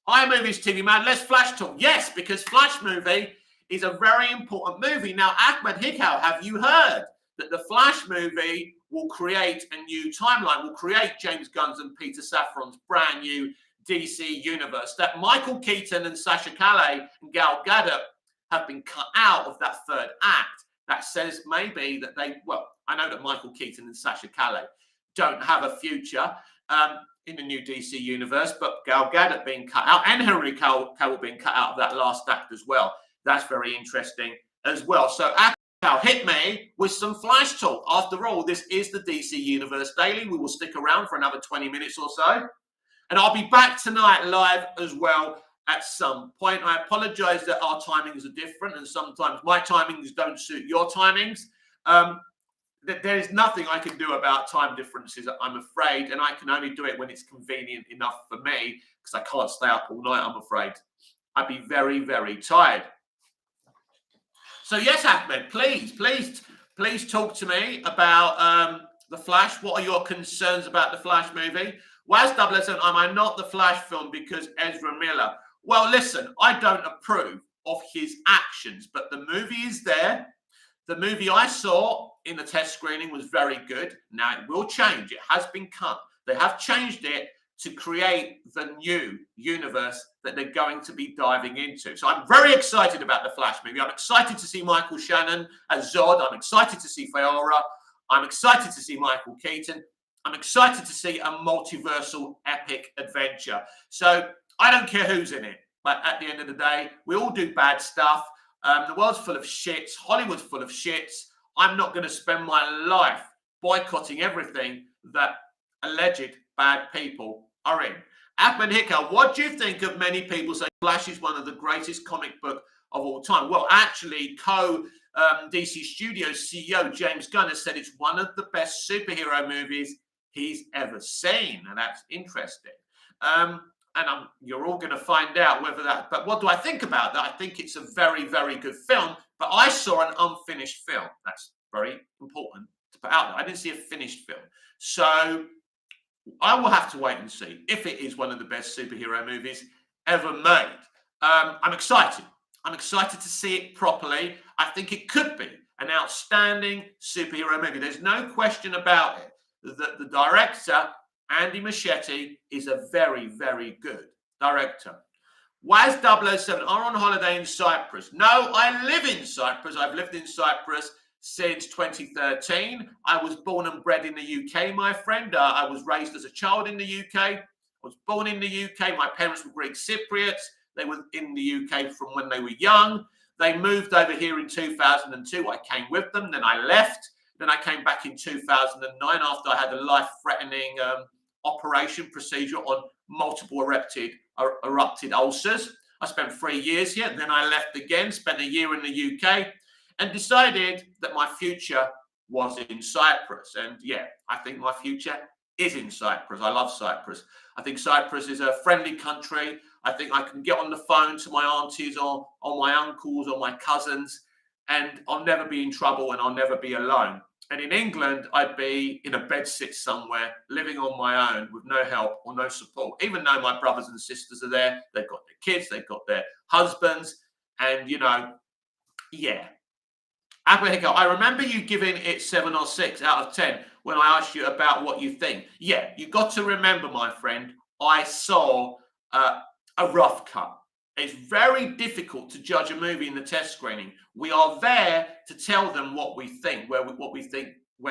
Hi, Movies TV Man, let's Flash talk. Yes, because Flash movie is a very important movie. Now, Ahmed Hickow, have you heard that the Flash movie will create a new timeline, will create James Gunn's and Peter Safran's brand new DC universe, that Michael Keaton and Sasha Calle and Gal Gadot have been cut out of that third act? That says maybe that I know that Michael Keaton and Sasha Calle don't have a future in the new DC universe, but Gal Gadot being cut out and Henry Cavill being cut out of that last act as well. That's very interesting as well. So Ahmed, hit me with some Flash talk. After all, this is the DC Universe Daily. We will stick around for another 20 minutes or so. And I'll be back tonight live as well at some point. I apologize that our timings are different, and sometimes my timings don't suit your timings. There is nothing I can do about time differences, I'm afraid, and I can only do it when it's convenient enough for me, because I can't stay up all night, I'm afraid. I'd be very, very tired. So yes, Ahmed, please talk to me about The Flash. What are your concerns about the Flash movie? Waz 007, am I not the Flash film because Ezra Miller? Well, listen, I don't approve of his actions, but the movie is there. The movie I saw in the test screening was very good. Now, it will change. It has been cut. They have changed it to create the new universe that they're going to be diving into. So I'm very excited about the Flash movie. I'm excited to see Michael Shannon as Zod. I'm excited to see Fiora. I'm excited to see Michael Keaton. I'm excited to see a multiversal epic adventure. So I don't care who's in it. But at the end of the day, we all do bad stuff. The world's full of shits. Hollywood's full of shits. I'm not going to spend my life boycotting everything that alleged bad people are in. Ahmed Hikka, what do you think of many people say Flash is one of the greatest comic book of all time? Well, actually, DC Studios CEO James Gunn has said it's one of the best superhero movies he's ever seen. And that's interesting. You're all going to find out whether that, but what do I think about that? I think it's a very, very good film, but I saw an unfinished film. That's very important to put out there. I didn't see a finished film. So I will have to wait and see if it is one of the best superhero movies ever made. I'm excited. I'm excited to see it properly. I think it could be an outstanding superhero movie. There's no question about it that the director, Andy Muschietti, is a very, very good director. Waz 007 are on holiday in Cyprus. No, I live in Cyprus. I've lived in Cyprus since 2013. I was born and bred in the UK, my friend. I was raised as a child in the UK. I was born in the UK. My parents were Greek Cypriots. They were in the UK from when they were young. They moved over here in 2002. I came with them. Then I left. Then I came back in 2009 after I had a life-threatening operation procedure on multiple erupted ulcers. I spent 3 years here. Then I left again, spent a year in the UK, and decided that my future was in Cyprus. And yeah, I think my future is in Cyprus. I love Cyprus. I think Cyprus is a friendly country. I think I can get on the phone to my aunties or my uncles or my cousins, and I'll never be in trouble and I'll never be alone. And in England, I'd be in a bedsit somewhere, living on my own with no help or no support. Even though my brothers and sisters are there, they've got their kids, they've got their husbands, and yeah. Abrahiko, I remember you giving it 7 or 6 out of 10 when I asked you about what you think. Yeah, you got to remember, my friend, I saw a rough cut. It's very difficult to judge a movie in the test screening. We are there to tell them what we think, where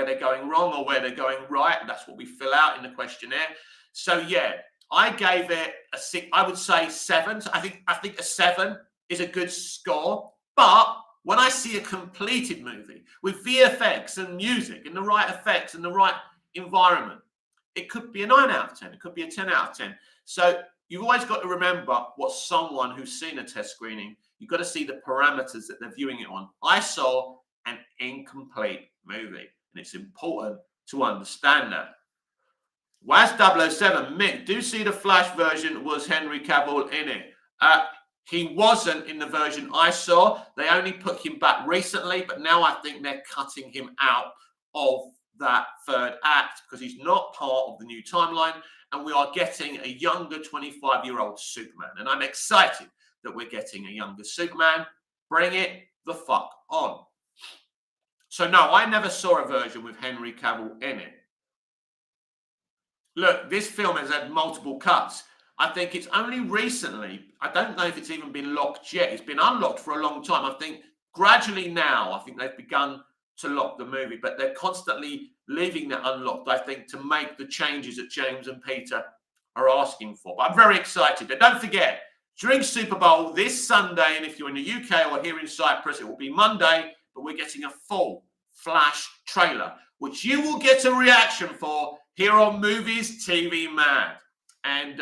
they're going wrong or where they're going right. That's what we fill out in the questionnaire. So yeah, I gave it a 6. I would say 7. So I think a 7 is a good score. But when I see a completed movie with VFX and music and the right effects and the right environment, it could be a 9 out of 10. It could be a 10 out of 10. So you've always got to remember what someone who's seen a test screening, you've got to see the parameters that they're viewing it on. I saw an incomplete movie, and it's important to understand that. Waz 007, Mick, do you see the Flash version was Henry Cavill in it? He wasn't in the version I saw. They only put him back recently, but now I think they're cutting him out of that third act because he's not part of the new timeline, and we are getting a younger 25-year-old Superman. And I'm excited that we're getting a younger Superman. Bring it the fuck on. So no, I never saw a version with Henry Cavill in it. Look, this film has had multiple cuts. I think it's only recently, I don't know if it's even been locked yet. It's been unlocked for a long time. I think gradually now, I think they've begun to lock the movie, but they're constantly leaving that unlocked, I think, to make the changes that James and Peter are asking for. But I'm very excited. And don't forget, during Super Bowl this Sunday, and if you're in the UK or here in Cyprus, it will be Monday, but we're getting a full Flash trailer, which you will get a reaction for here on Movies TV Mad. And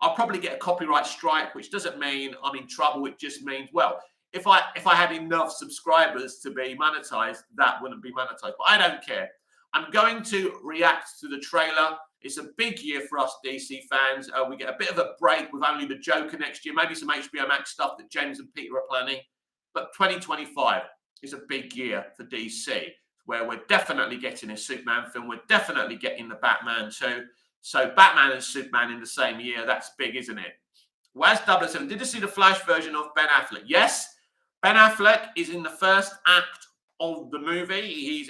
I'll probably get a copyright strike, which doesn't mean I'm in trouble. It just means, well, if I had enough subscribers to be monetized, that wouldn't be monetized. But I don't care. I'm going to react to the trailer. It's a big year for us DC fans. We get a bit of a break with only the Joker next year, maybe some HBO Max stuff that James and Peter are planning. But 2025 is a big year for DC. where we're definitely getting a Superman film. We're definitely getting the Batman too. So Batman and Superman in the same year, that's big, isn't it? Where's 007? Did you see the Flash version of Ben Affleck? Yes. Ben Affleck is in the first act of the movie.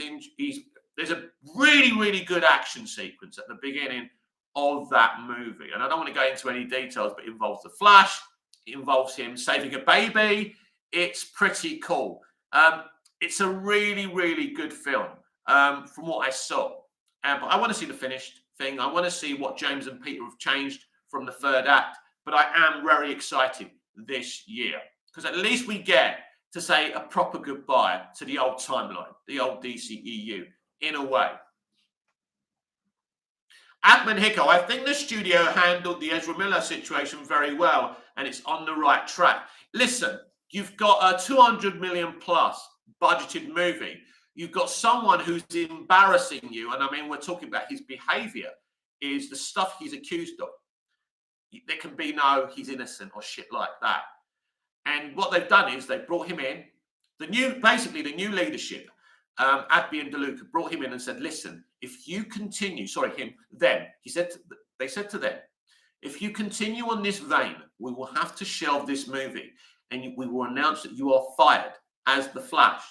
There's a really, really good action sequence at the beginning of that movie. And I don't want to go into any details, but it involves the Flash. It involves him saving a baby. It's pretty cool. It's a really, really good film from what I saw. But I want to see the finished thing. I want to see what James and Peter have changed from the third act. But I am very excited this year because at least we get to say a proper goodbye to the old timeline, the old DCEU, in a way. Admin Hicko, I think the studio handled the Ezra Miller situation very well and it's on the right track. Listen, you've got a 200 million plus budgeted movie. You've got someone who's embarrassing you. And I mean, we're talking about his behavior, is the stuff he's accused of. There can be no, he's innocent or shit like that. And what they've done is they brought him in. Basically the new leadership, Adby and DeLuca brought him in and said, listen, if you continue, they said to them, if you continue on this vein, we will have to shelve this movie and we will announce that you are fired as the Flash.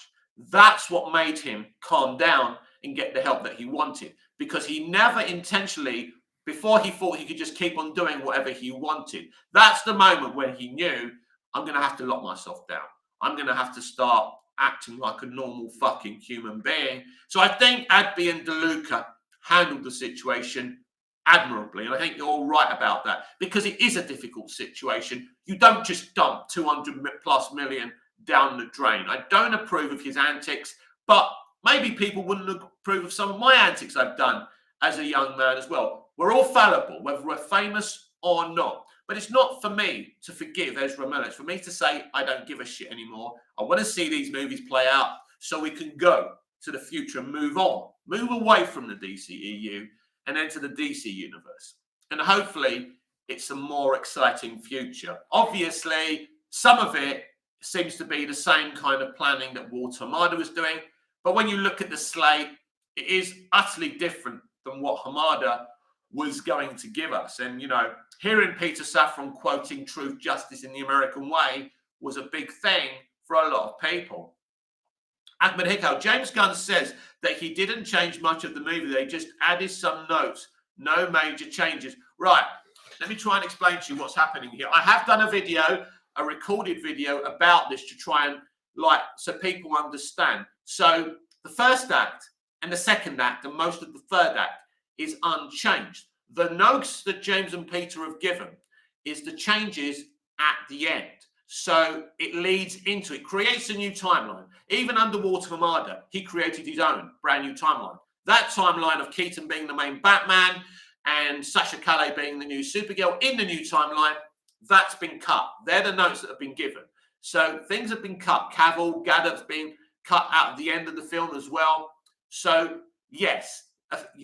That's what made him calm down and get the help that he wanted, because he never intentionally, before he thought he could just keep on doing whatever he wanted. That's the moment when he knew, I'm going to have to lock myself down. I'm going to have to start acting like a normal fucking human being. So I think Adby and DeLuca handled the situation admirably. And I think you're all right about that, because it is a difficult situation. You don't just dump 200 plus million down the drain. I don't approve of his antics, but maybe people wouldn't approve of some of my antics I've done as a young man as well. We're all fallible, whether we're famous or not. But it's not for me to forgive Ezra Miller. It's for me to say, I don't give a shit anymore. I want to see these movies play out so we can go to the future and move on. Move away from the DCEU and enter the DC universe. And hopefully it's a more exciting future. Obviously, some of it seems to be the same kind of planning that Walter Hamada was doing. But when you look at the slate, it is utterly different than what Hamada was going to give us. And, you know, hearing Peter Safran quoting Truth, Justice in the American Way was a big thing for a lot of people. Ahmed Hicko, James Gunn says that he didn't change much of the movie. They just added some notes, no major changes. Right, let me try and explain to you what's happening here. I have done a recorded video about this to try and, so people understand. So the first act and the second act and most of the third act is unchanged. The notes that James and Peter have given is the changes at the end. So it leads into, it creates a new timeline. Even under Walter Hamada, he created his own brand new timeline. That timeline of Keaton being the main Batman and Sasha Calle being the new Supergirl in the new timeline, that's been cut. They're the notes that have been given. So things have been cut. Cavill, Gadot's been cut out at the end of the film as well. So yes,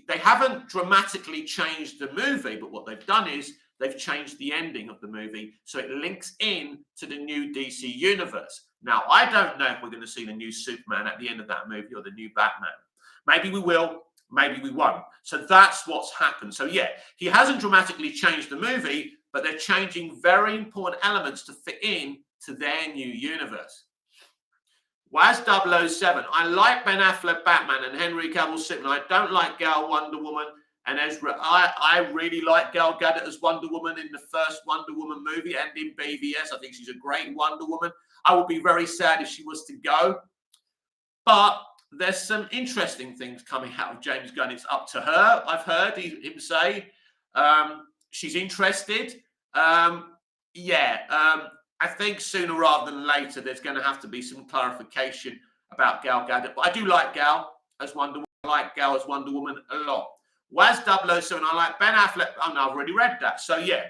they haven't dramatically changed the movie, but what they've done is they've changed the ending of the movie so it links in to the new DC universe. Now, I don't know if we're going to see the new Superman at the end of that movie or the new Batman. Maybe we will, maybe we won't. So that's what's happened. So yeah, he hasn't dramatically changed the movie, but they're changing very important elements to fit in to their new universe. Waz 007. I like Ben Affleck Batman and Henry Cavill Superman. I don't like Gal Wonder Woman and Ezra. I really like Gal Gadot as Wonder Woman in the first Wonder Woman movie and in BVS. I think she's a great Wonder Woman. I would be very sad if she was to go. But there's some interesting things coming out of James Gunn. It's up to her, I've heard him say. She's interested. I think sooner rather than later, there's going to have to be some clarification about Gal Gadot. But I do like Gal as Wonder Woman. I like Gal as Wonder Woman a lot. Waz 007, I like Ben Affleck. Oh, no, I've already read that. So, yeah.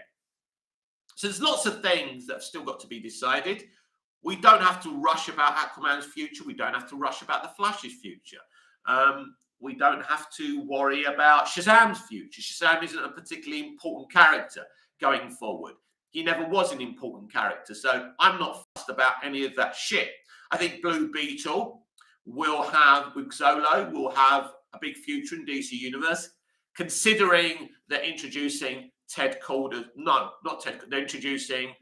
So there's lots of things that have still got to be decided. We don't have to rush about Aquaman's future. We don't have to rush about the Flash's future. We don't have to worry about Shazam's future. Shazam isn't a particularly important character going forward. He never was an important character, so I'm not fussed about any of that shit. I think Blue Beetle with Zolo, will have a big future in DC Universe, considering they're introducing Ted Calder. No, not Ted. They're introducing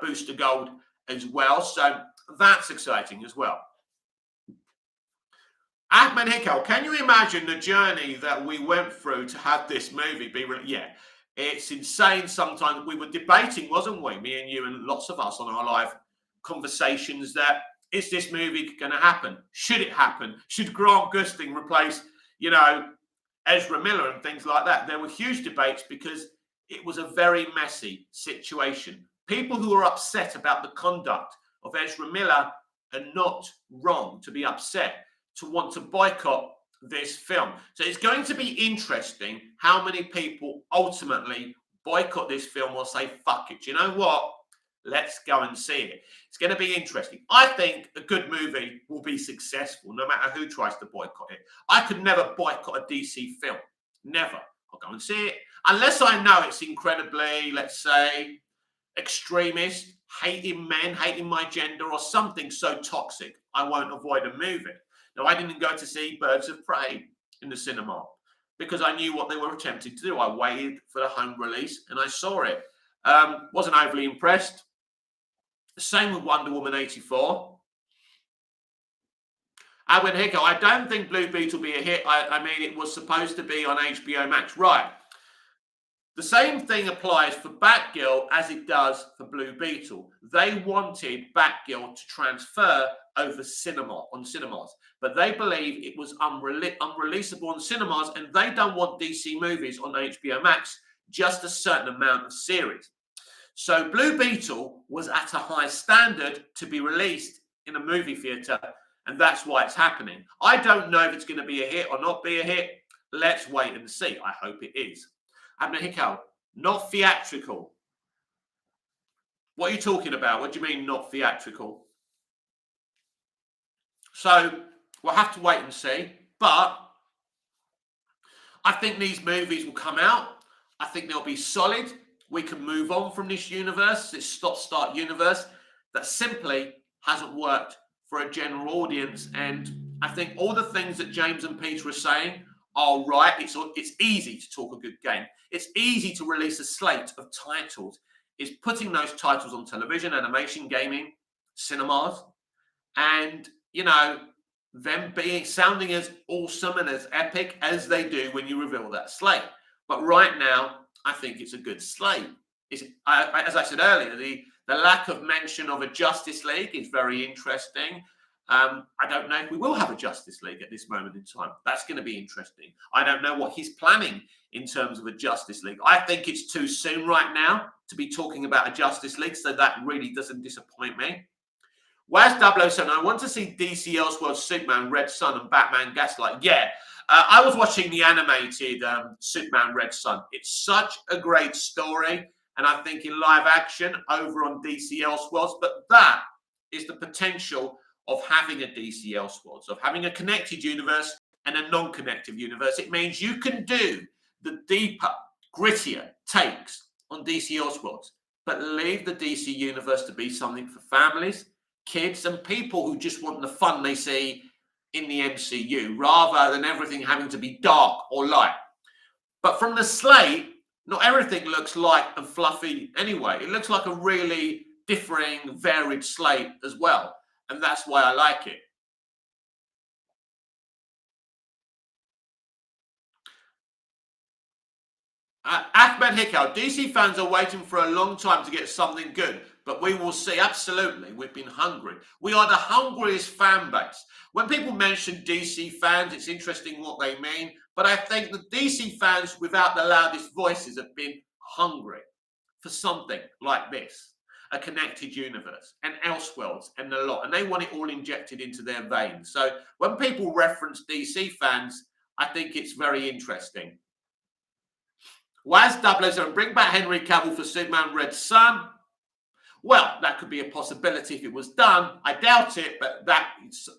Booster Gold as well. So that's exciting as well. Ahmed Hickel, can you imagine the journey that we went through to have this movie be released? Yeah, it's insane. Sometimes we were debating, wasn't we? Me and you and lots of us on our live conversations that, is this movie going to happen? Should it happen? Should Grant Gustin replace, Ezra Miller and things like that? There were huge debates because it was a very messy situation. People who are upset about the conduct of Ezra Miller are not wrong to be upset, to want to boycott this film. So it's going to be interesting how many people ultimately boycott this film or say, fuck it. You know what? Let's go and see it. It's going to be interesting. I think a good movie will be successful no matter who tries to boycott it. I could never boycott a DC film. Never. I'll go and see it. Unless I know it's incredibly, let's say, extremist, hating men, hating my gender, or something so toxic, I won't avoid a movie. Now, I didn't go to see Birds of Prey in the cinema because I knew what they were attempting to do. I waited for the home release and I saw it. Wasn't overly impressed. The same with Wonder Woman 84. Edwin Hickel, I don't think Blue Beetle will be a hit. I mean, it was supposed to be on HBO Max. Right. The same thing applies for Batgirl as it does for Blue Beetle. They wanted Batgirl to transfer over cinemas, but they believe it was unreleasable on cinemas, and they don't want DC movies on HBO Max, just a certain amount of series. So Blue Beetle was at a high standard to be released in a movie theatre, and that's why it's happening. I don't know if it's going to be a hit or not be a hit. Let's wait and see. I hope it is. Abner Hickel, not theatrical. What are you talking about? What do you mean not theatrical? So we'll have to wait and see. But I think these movies will come out. I think they'll be solid. We can move on from this universe, this stop-start universe that simply hasn't worked for a general audience. And I think all the things that James and Peter are saying are right. It's easy to talk a good game. It's easy to release a slate of titles. It's putting those titles on television, animation, gaming, cinemas, and, them sounding as awesome and as epic as they do when you reveal that slate. But right now, I think it's a good slate. As I said earlier, the lack of mention of a Justice League is very interesting. I don't know if we will have a Justice League at this moment in time. That's going to be interesting. I don't know what he's planning in terms of a Justice League. I think it's too soon right now to be talking about a Justice League, so that really doesn't disappoint me. Where's 007? I want to see DC Elseworlds, Superman, Red Sun, and Batman Gaslight. Yeah, I was watching the animated Superman, Red Sun. It's such a great story, and I think in live action over on DC Elseworlds, but that is the potential of having a DC Elseworlds, of having a connected universe and a non-connected universe. It means you can do the deeper, grittier takes on DC Elseworlds, but leave the DC universe to be something for families, kids, and people who just want the fun they see in the MCU, rather than everything having to be dark or light. But from the slate, not everything looks light and fluffy anyway. It looks like a really differing, varied slate as well. And that's why I like it. Ahmed Hickel, DC fans are waiting for a long time to get something good, but we will see. Absolutely, we've been hungry. We are the hungriest fan base. When people mention DC fans, it's interesting what they mean, but I think the DC fans, without the loudest voices, have been hungry for something like this. A connected universe and Elseworlds and a lot, and they want it all injected into their veins. So when people reference DC fans, I think it's very interesting. Waz 007, bring back Henry Cavill for Superman Red Sun. Well, that could be a possibility if it was done. I doubt it, but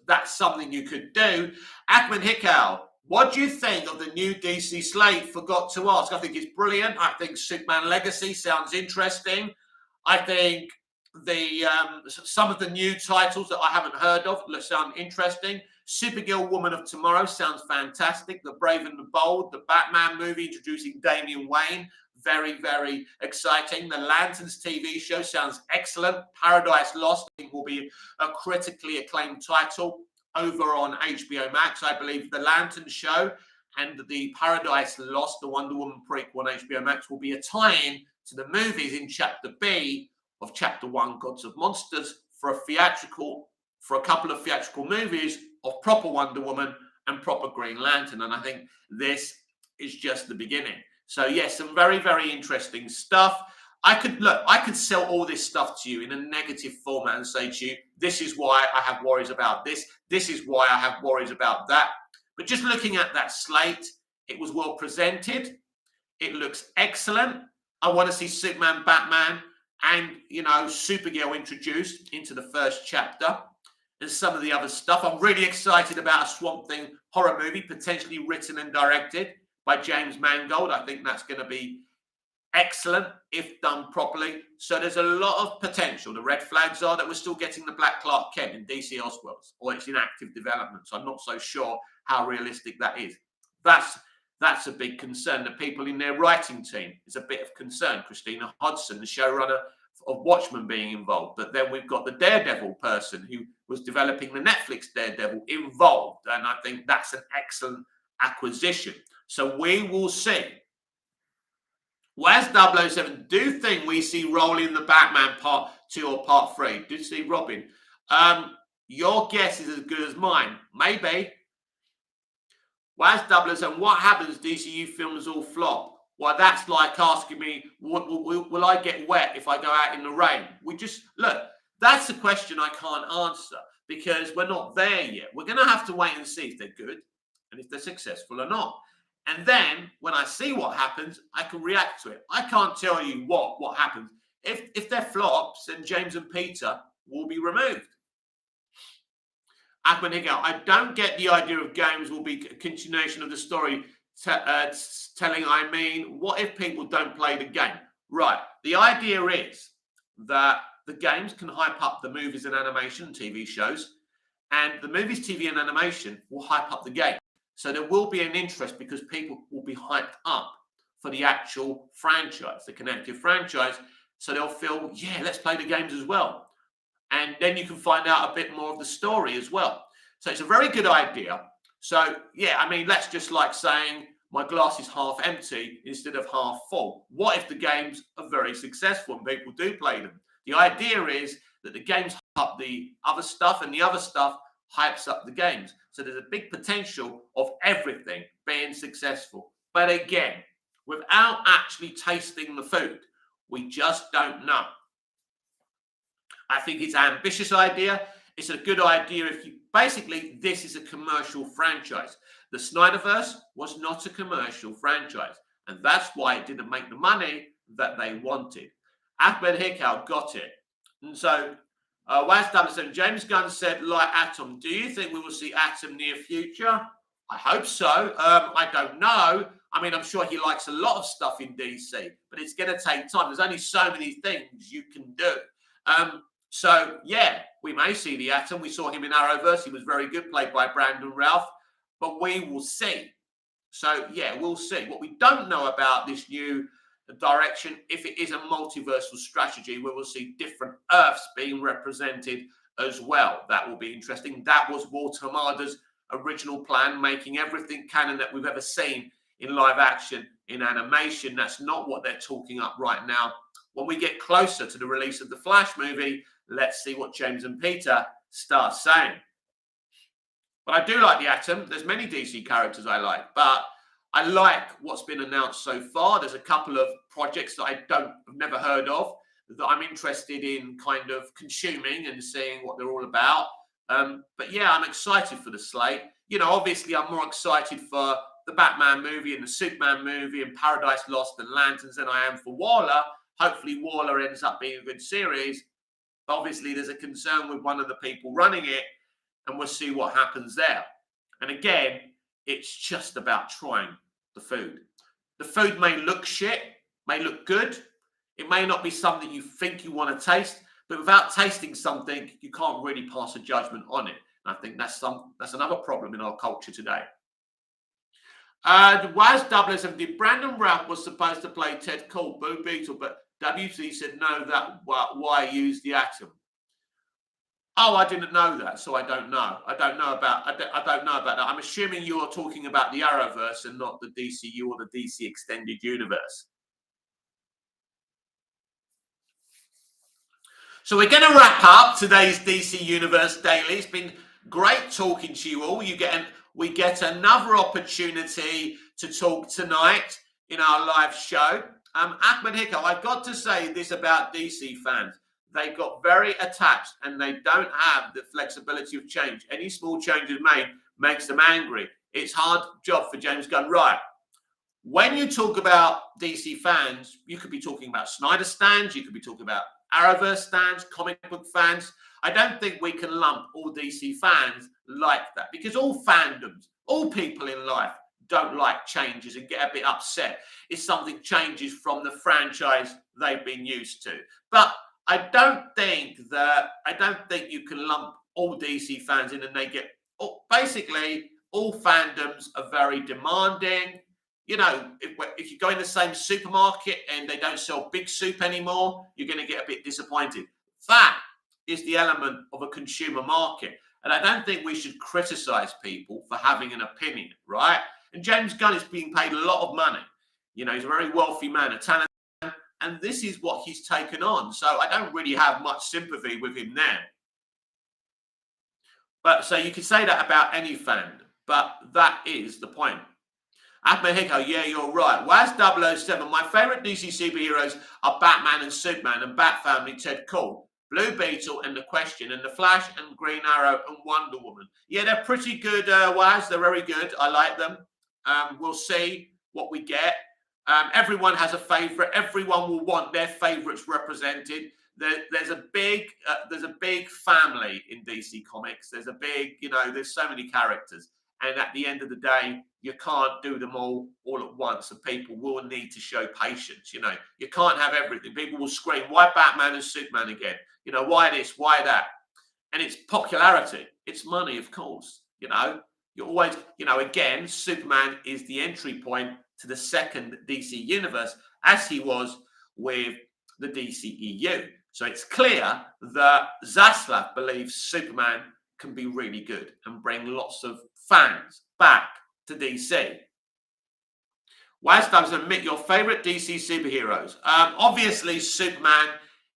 that's something you could do. Ahmed Hickel, what do you think of the new DC slate? Forgot to ask. I think it's brilliant. I think Superman Legacy sounds interesting. I think some of the new titles that I haven't heard of sound interesting. Supergirl Woman of Tomorrow sounds fantastic. The Brave and the Bold, the Batman movie introducing Damian Wayne, very, very exciting. The Lanterns TV show sounds excellent. Paradise Lost, I think, will be a critically acclaimed title over on HBO Max. I believe the Lanterns show and the Paradise Lost, the Wonder Woman prequel on HBO Max, will be a tie-in to the movies in Chapter B of Chapter 1, Gods of Monsters, for a couple of theatrical movies of proper Wonder Woman and proper Green Lantern. And I think this is just the beginning. So yes, some very, very interesting stuff. I could sell all this stuff to you in a negative format and say to you, this is why I have worries about this. This is why I have worries about that. But just looking at that slate, it was well presented. It looks excellent. I want to see Superman, Batman, and, Supergirl introduced into the first chapter. And some of the other stuff. I'm really excited about a Swamp Thing horror movie, potentially written and directed by James Mangold. I think that's going to be excellent if done properly. So there's a lot of potential. The red flags are that we're still getting the Black Clark Kent in DC Elseworlds, or it's in active development. So I'm not so sure how realistic that is. That's a big concern. The people in their writing team is a bit of concern. Christina Hodson, the showrunner of Watchmen, being involved. But then we've got the Daredevil person who was developing the Netflix Daredevil involved. And I think that's an excellent acquisition. So we will see. Whereas 007, do you think we see rolling the Batman Part 2 or Part 3? Do you see Robin? Your guess is as good as mine. Maybe. Whereas 007, what happens DCU films all flop? Well, that's like asking me, will I get wet if I go out in the rain? That's a question I can't answer because we're not there yet. We're going to have to wait and see if they're good and if they're successful or not. And then when I see what happens, I can react to it. I can't tell you what happens. If they're flops, then James and Peter will be removed. Ahmed Higel, I don't get the idea of games will be a continuation of the story telling. I mean, what if people don't play the game? Right. The idea is that the games can hype up the movies and animation, TV shows, and the movies, TV, and animation will hype up the game. So there will be an interest because people will be hyped up for the actual franchise, the connected franchise. So they'll feel, yeah, let's play the games as well. And then you can find out a bit more of the story as well. So it's a very good idea. So, yeah, I mean, that's just like saying my glass is half empty instead of half full. What if the games are very successful and people do play them? The idea is that the games hype up the other stuff and the other stuff hypes up the games. So there's a big potential of everything being successful. But again, without actually tasting the food, we just don't know. I think it's an ambitious idea. It's a good idea if you... Basically, this is a commercial franchise. The Snyderverse was not a commercial franchise. And that's why it didn't make the money that they wanted. Ahmed Hikal got it. And so, Waz Davison, James Gunn said, like Atom, do you think we will see Atom near future? I hope so. I don't know. I mean, I'm sure he likes a lot of stuff in DC, but it's going to take time. There's only so many things you can do. So, yeah, we may see the Atom. We saw him in Arrowverse. He was very good, played by Brandon Routh. But we will see. So, yeah, we'll see. What we don't know about this new direction, if it is a multiversal strategy where we'll see different Earths being represented as well. That will be interesting. That was Walter Hamada's original plan, making everything canon that we've ever seen in live action, in animation. That's not what they're talking up right now. When we get closer to the release of the Flash movie, let's see what James and Peter start saying. But I do like the Atom. There's many DC characters I like, but I like what's been announced so far. There's a couple of projects that I've never heard of that I'm interested in kind of consuming and seeing what they're all about. But yeah, I'm excited for the slate. You know, obviously I'm more excited for the Batman movie and the Superman movie and Paradise Lost and Lanterns than I am for Waller. Hopefully Waller ends up being a good series. But obviously there's a concern with one of the people running it, and we'll see what happens there. And again, it's just about trying the food. The food may look shit, may look good. It may not be something you think you want to taste, But without tasting something, you can't really pass a judgment on it. And I think that's another problem in our culture today. Was 007 did Brandon Routh was supposed to play Ted Cole, Blue Beetle, but WC said no. That why use the atom? Oh, I didn't know that, so I don't know. I don't know about that. I'm assuming you're talking about the Arrowverse and not the DCU or the DC Extended Universe. So we're going to wrap up today's DC Universe Daily. It's been great talking to you all. We get another opportunity to talk tonight in our live show. Ahmed Hicko, I've got to say this about DC fans. They got very attached and they don't have the flexibility of change. Any small changes made makes them angry. It's a hard job for James Gunn. Right. When you talk about DC fans, you could be talking about Snyder stands. You could be talking about Arrowverse fans, comic book fans. I don't think we can lump all DC fans like that, because all fandoms, all people in life don't like changes and get a bit upset if something changes from the franchise they've been used to. But I don't think you can lump all DC fans in, and they get basically all fandoms are very demanding. You know, if you go in the same supermarket and they don't sell Big Soup anymore, you're going to get a bit disappointed. That is the element of a consumer market. And I don't think we should criticize people for having an opinion, right? And James Gunn is being paid a lot of money. You know, he's a very wealthy man, a talented man, and this is what he's taken on. So I don't really have much sympathy with him there. But so you could say that about any fan, but that is the point. Ahmed Hicko, yeah, you're right. Waz 007, my favourite DC superheroes are Batman and Superman and Bat Family, Ted Cole, Blue Beetle and The Question, and The Flash and Green Arrow and Wonder Woman. Yeah, they're pretty good, Waz. They're very good. I like them. We'll see what we get. Everyone has a favourite. Everyone will want their favourites represented. There's a big family in DC Comics. There's there's so many characters. And at the end of the day, you can't do them all at once. And people will need to show patience. You know, you can't have everything. People will scream, why Batman and Superman again? You know, why this, why that? And it's popularity. It's money, of course. You know, you're always, again, Superman is the entry point to the second DC universe, as he was with the DCEU. So it's clear that Zaslav believes Superman can be really good and bring lots of fans back to DC. Waz does admit your favorite DC superheroes. Obviously, Superman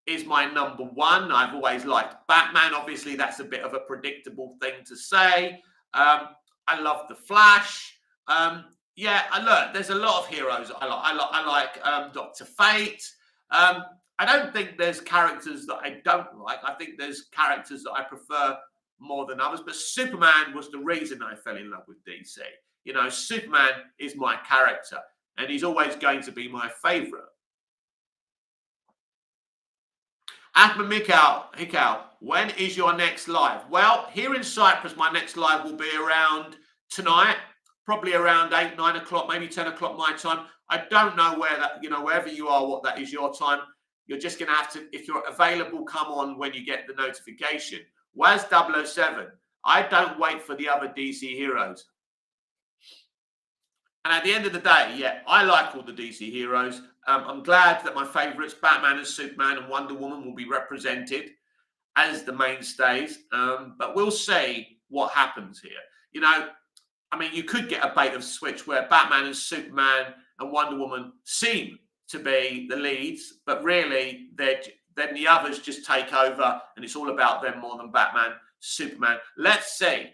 is my number one. I've always liked Batman. Obviously, that's a bit of a predictable thing to say. I love The Flash. Look, there's a lot of heroes I like Dr. Fate. I don't think there's characters that I don't like. I think there's characters that I prefer more than others, but Superman was the reason I fell in love with DC. You know, Superman is my character, and he's always going to be my favorite. Ahmed Hicko, when is your next live? Well, here in Cyprus, my next live will be around tonight, probably around 8, 9 o'clock, maybe 10 o'clock my time. I don't know where that, wherever you are, what that is your time. You're just going to have to, if you're available, come on when you get the notification. Waz 007, I don't wait for the other DC heroes. And at the end of the day, yeah, I like all the DC heroes. I'm glad that my favourites, Batman and Superman and Wonder Woman, will be represented as the mainstays. But we'll see what happens here. You know, I mean, you could get a bait of switch where Batman and Superman and Wonder Woman seem to be the leads, but really then the others just take over and it's all about them more than Batman, Superman. Let's see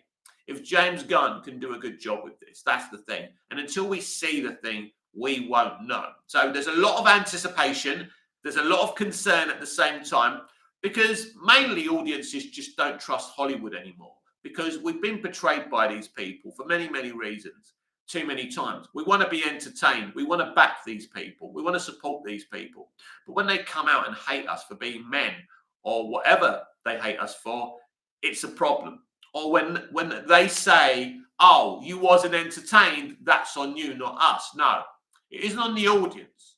if James Gunn can do a good job with this. That's the thing. And until we see the thing, we won't know. So there's a lot of anticipation. There's a lot of concern at the same time, because mainly audiences just don't trust Hollywood anymore, because we've been betrayed by these people for many, many reasons. Too many times. We want to be entertained. We want to back these people. We want to support these people. But when they come out and hate us for being men or whatever they hate us for, it's a problem. Or when they say, oh, you wasn't entertained, that's on you, not us. No, it isn't on the audience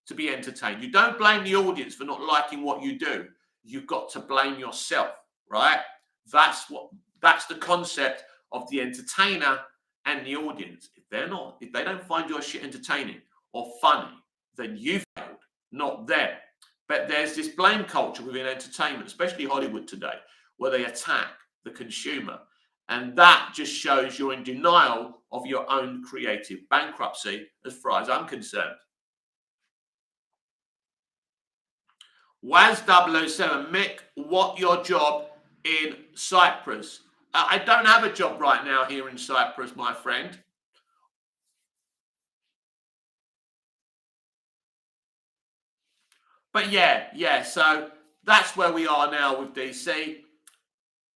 to be entertained. You don't blame the audience for not liking what you do. you've got to blame yourself, right? That's the concept of the entertainer and the audience. If they don't find your shit entertaining or funny, then you failed, not them. But there's this blame culture within entertainment, especially Hollywood today, where they attack the consumer. And that just shows you're in denial of your own creative bankruptcy, as far as I'm concerned. Waz007, Mick, what your job in Cyprus? I don't have a job right now here in Cyprus, my friend. But yeah, so that's where we are now with DC.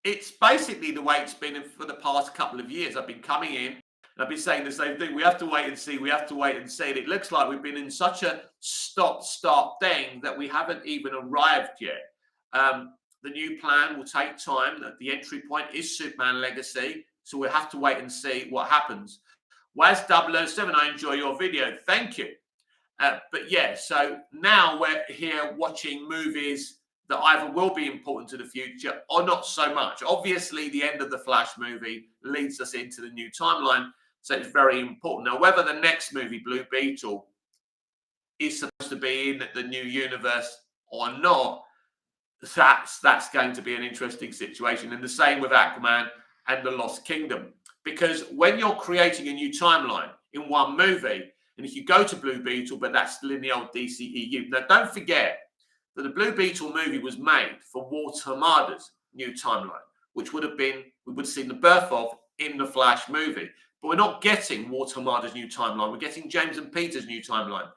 It's basically the way it's been for the past couple of years. I've been coming in and I've been saying the same thing. We have to wait and see. We have to wait and see. And it looks like we've been in such a stop-start thing that we haven't even arrived yet. The new plan will take time. The entry point is Superman Legacy. So we'll have to wait and see what happens. Waz007, I enjoy your video. Thank you. But yeah, so now we're here watching movies that either will be important to the future or not so much. Obviously, the end of the Flash movie leads us into the new timeline, so it's very important. Now, whether the next movie, Blue Beetle, is supposed to be in the new universe or not, that's going to be an interesting situation. And the same with Aquaman and the Lost Kingdom. Because when you're creating a new timeline in one movie, and if you go to Blue Beetle, but that's still in the old DCEU. Now, don't forget that the Blue Beetle movie was made for Walter Hamada's new timeline, which we would have seen the birth of in the Flash movie. But we're not getting Walter Hamada's new timeline. We're getting James and Peter's new timeline.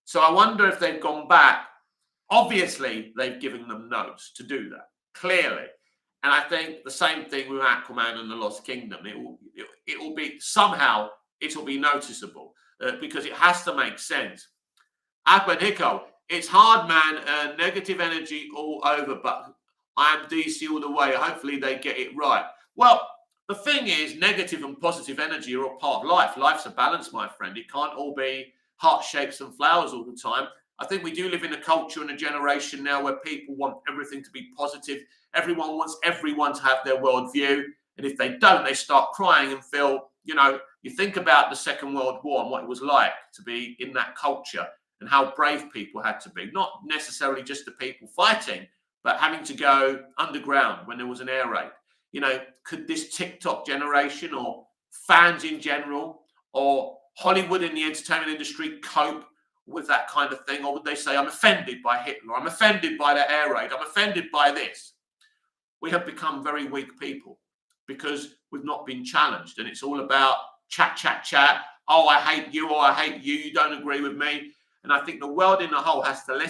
So I wonder if they've gone back. Obviously, they've given them notes to do that, clearly. And I think the same thing with Aquaman and the Lost Kingdom. It will be somehow, it will be noticeable because it has to make sense. Ahmed Hicko, it's hard, man. Negative energy all over, but I am DC all the way. Hopefully they get it right. Well, the thing is, negative and positive energy are all part of life. Life's a balance, my friend. It can't all be heart shapes and flowers all the time. I think we do live in a culture and a generation now where people want everything to be positive. Everyone wants everyone to have their worldview. And if they don't, they start crying and feel, you think about the Second World War and what it was like to be in that culture and how brave people had to be. Not necessarily just the people fighting, but having to go underground when there was an air raid. Could this TikTok generation or fans in general or Hollywood in the entertainment industry cope with that kind of thing? Or would they say, I'm offended by Hitler, I'm offended by the air raid, I'm offended by this? We have become very weak people because we've not been challenged. And it's all about chat. Oh, I hate you, or I hate you, you don't agree with me. And I think the world in a whole has to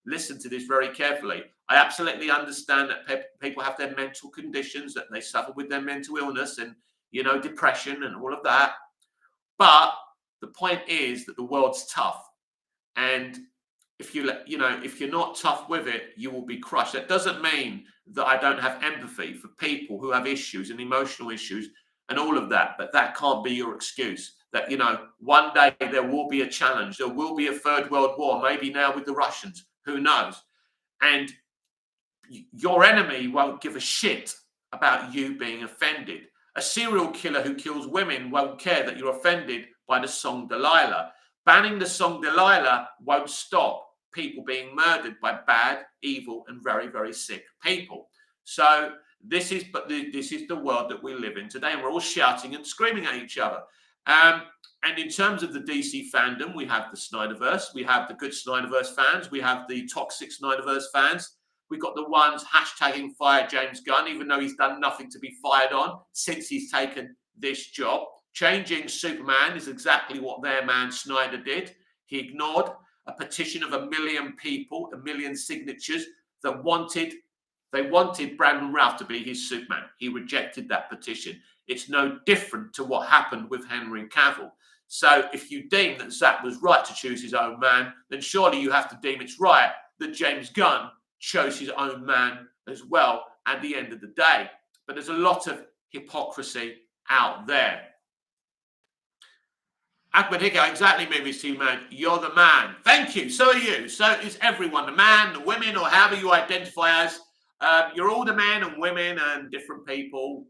listen to this very carefully. I absolutely understand that people have their mental conditions, that they suffer with their mental illness and, depression and all of that. But the point is that the world's tough. And if you're not tough with it, you will be crushed. That doesn't mean that I don't have empathy for people who have issues and emotional issues and all of that. But that can't be your excuse. That, one day there will be a challenge. There will be a third world war, maybe now with the Russians. Who knows? And your enemy won't give a shit about you being offended. A serial killer who kills women won't care that you're offended by the song Delilah. Banning the song Delilah won't stop people being murdered by bad, evil, and very, very sick people. So this is the world that we live in today, and we're all shouting and screaming at each other. And in terms of the DC fandom, we have the Snyderverse, we have the good Snyderverse fans, we have the toxic Snyderverse fans. We've got the ones hashtagging fire James Gunn, even though he's done nothing to be fired on since he's taken this job. Changing Superman is exactly what their man Snyder did. He ignored a petition of 1 million people, 1 million signatures that wanted Brandon Routh to be his Superman. He rejected that petition. It's no different to what happened with Henry Cavill. So if you deem that Zack was right to choose his own man, then surely you have to deem it's right that James Gunn chose his own man as well at the end of the day. But there's a lot of hypocrisy out there. Ahmed Hicko, exactly, Movies Team Man. You're the man. Thank you. So are you. So is everyone, the man, the women, or however you identify as. You're all the men and women and different people,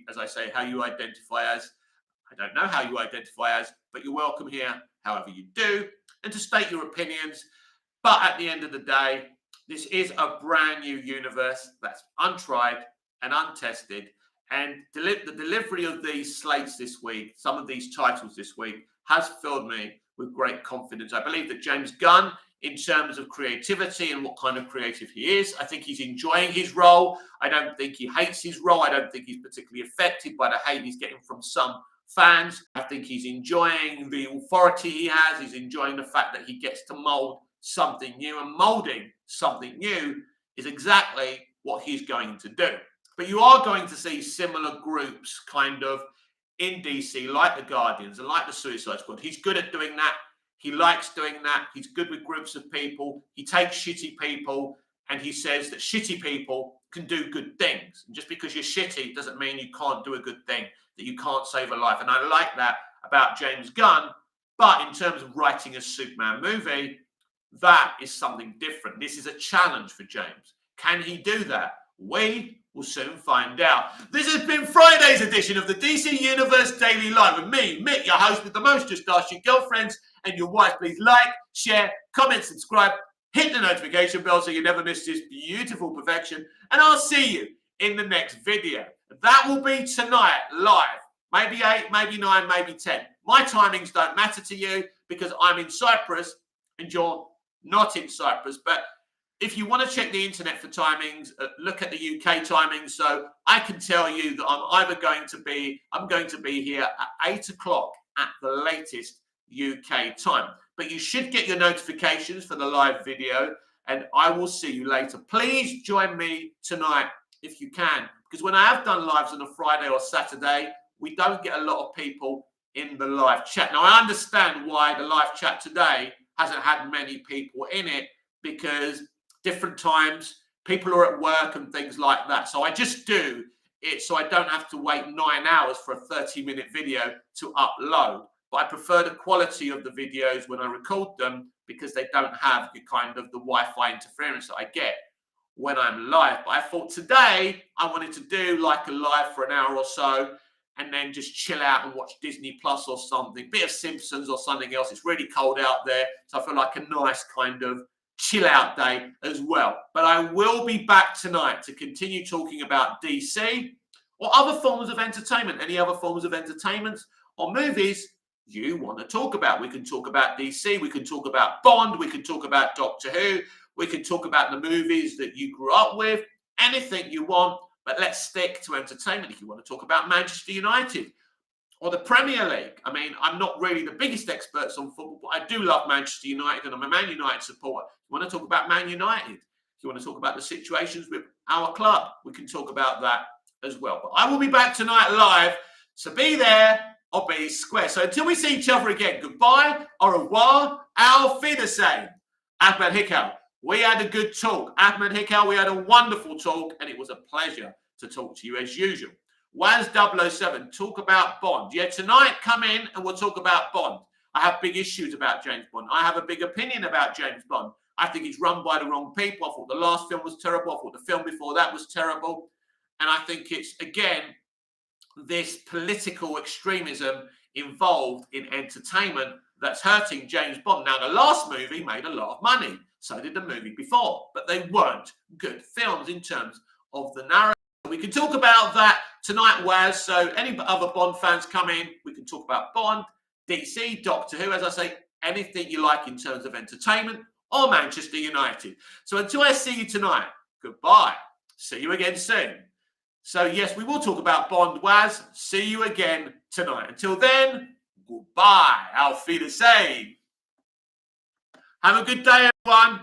as I say, how you identify as. I don't know how you identify as, but you're welcome here, however you do, and to state your opinions. But at the end of the day, this is a brand new universe that's untried and untested. And the delivery of these slates this week, some of these titles this week, has filled me with great confidence. I believe that James Gunn, in terms of creativity and what kind of creative he is, I think he's enjoying his role. I don't think he hates his role. I don't think he's particularly affected by the hate he's getting from some fans. I think he's enjoying the authority he has. He's enjoying the fact that he gets to mold something new, and molding something new is exactly what he's going to do. But you are going to see similar groups kind of in DC, like the Guardians and like the Suicide Squad. He's good at doing that. He likes doing that. He's good with groups of people. He takes shitty people and he says that shitty people can do good things. And just because you're shitty doesn't mean you can't do a good thing, that you can't save a life. And I like that about James Gunn. But in terms of writing a Superman movie, that is something different. This is a challenge for James. Can he do that? We will soon find out. This has been Friday's edition of the DC Universe Daily Live with me, Mick, your host with the most. Just ask your girlfriends and your wife. Please like, share, comment, subscribe, hit the notification bell so you never miss this beautiful perfection. And I'll see you in the next video. That will be tonight live. Maybe 8, maybe 9, maybe 10. My timings don't matter to you because I'm in Cyprus and you're not in Cyprus. But if you want to check the internet for timings, look at the UK timings. So I can tell you that I'm going to be here at 8 o'clock at the latest UK time. But you should get your notifications for the live video, and I will see you later. Please join me tonight if you can, because when I have done lives on a Friday or Saturday, we don't get a lot of people in the live chat. Now, I understand why the live chat today hasn't had many people in it, because different times, people are at work and things like that. So I just do it so I don't have to wait 9 hours for a 30-minute video to upload. But I prefer the quality of the videos when I record them because they don't have the kind of the Wi-Fi interference that I get when I'm live. But I thought today I wanted to do like a live for an hour or so and then just chill out and watch Disney Plus or something, bit of Simpsons or something else. It's really cold out there, so I feel like a nice kind of chill out day as well. But I will be back tonight to continue talking about DC or other forms of entertainment, any other forms of entertainment or movies you want to talk about. We can talk about DC, we can talk about Bond, we can talk about Doctor Who, we can talk about the movies that you grew up with, anything you want, but let's stick to entertainment. If you want to talk about Manchester United or the Premier League, I mean, I'm not really the biggest expert on football, but I do love Manchester United and I'm a Man United supporter. If you want to talk about Man United, if you want to talk about the situations with our club, we can talk about that as well. But I will be back tonight live, so be there or be square. So until we see each other again, goodbye, au revoir, auf Wiedersehen. Ahmed Hikal, we had a good talk. Ahmed Hikal, we had a wonderful talk, and it was a pleasure to talk to you as usual. Waz 007, talk about Bond. Yeah, tonight come in and we'll talk about Bond. I have big issues about James Bond. I have a big opinion about James Bond. I think he's run by the wrong people. I thought the last film was terrible. I thought the film before that was terrible. And I think it's, again, this political extremism involved in entertainment that's hurting James Bond. Now, the last movie made a lot of money. So did the movie before. But they weren't good films in terms of the narrative. We can talk about that tonight, Waz. So any other Bond fans come in, we can talk about Bond, DC, Doctor Who, as I say, anything you like in terms of entertainment or Manchester United. So until I see you tonight, goodbye. See you again soon. So yes, we will talk about Bond, Waz. See you again tonight. Until then, goodbye. Auf Wiedersehen. Have a good day, everyone.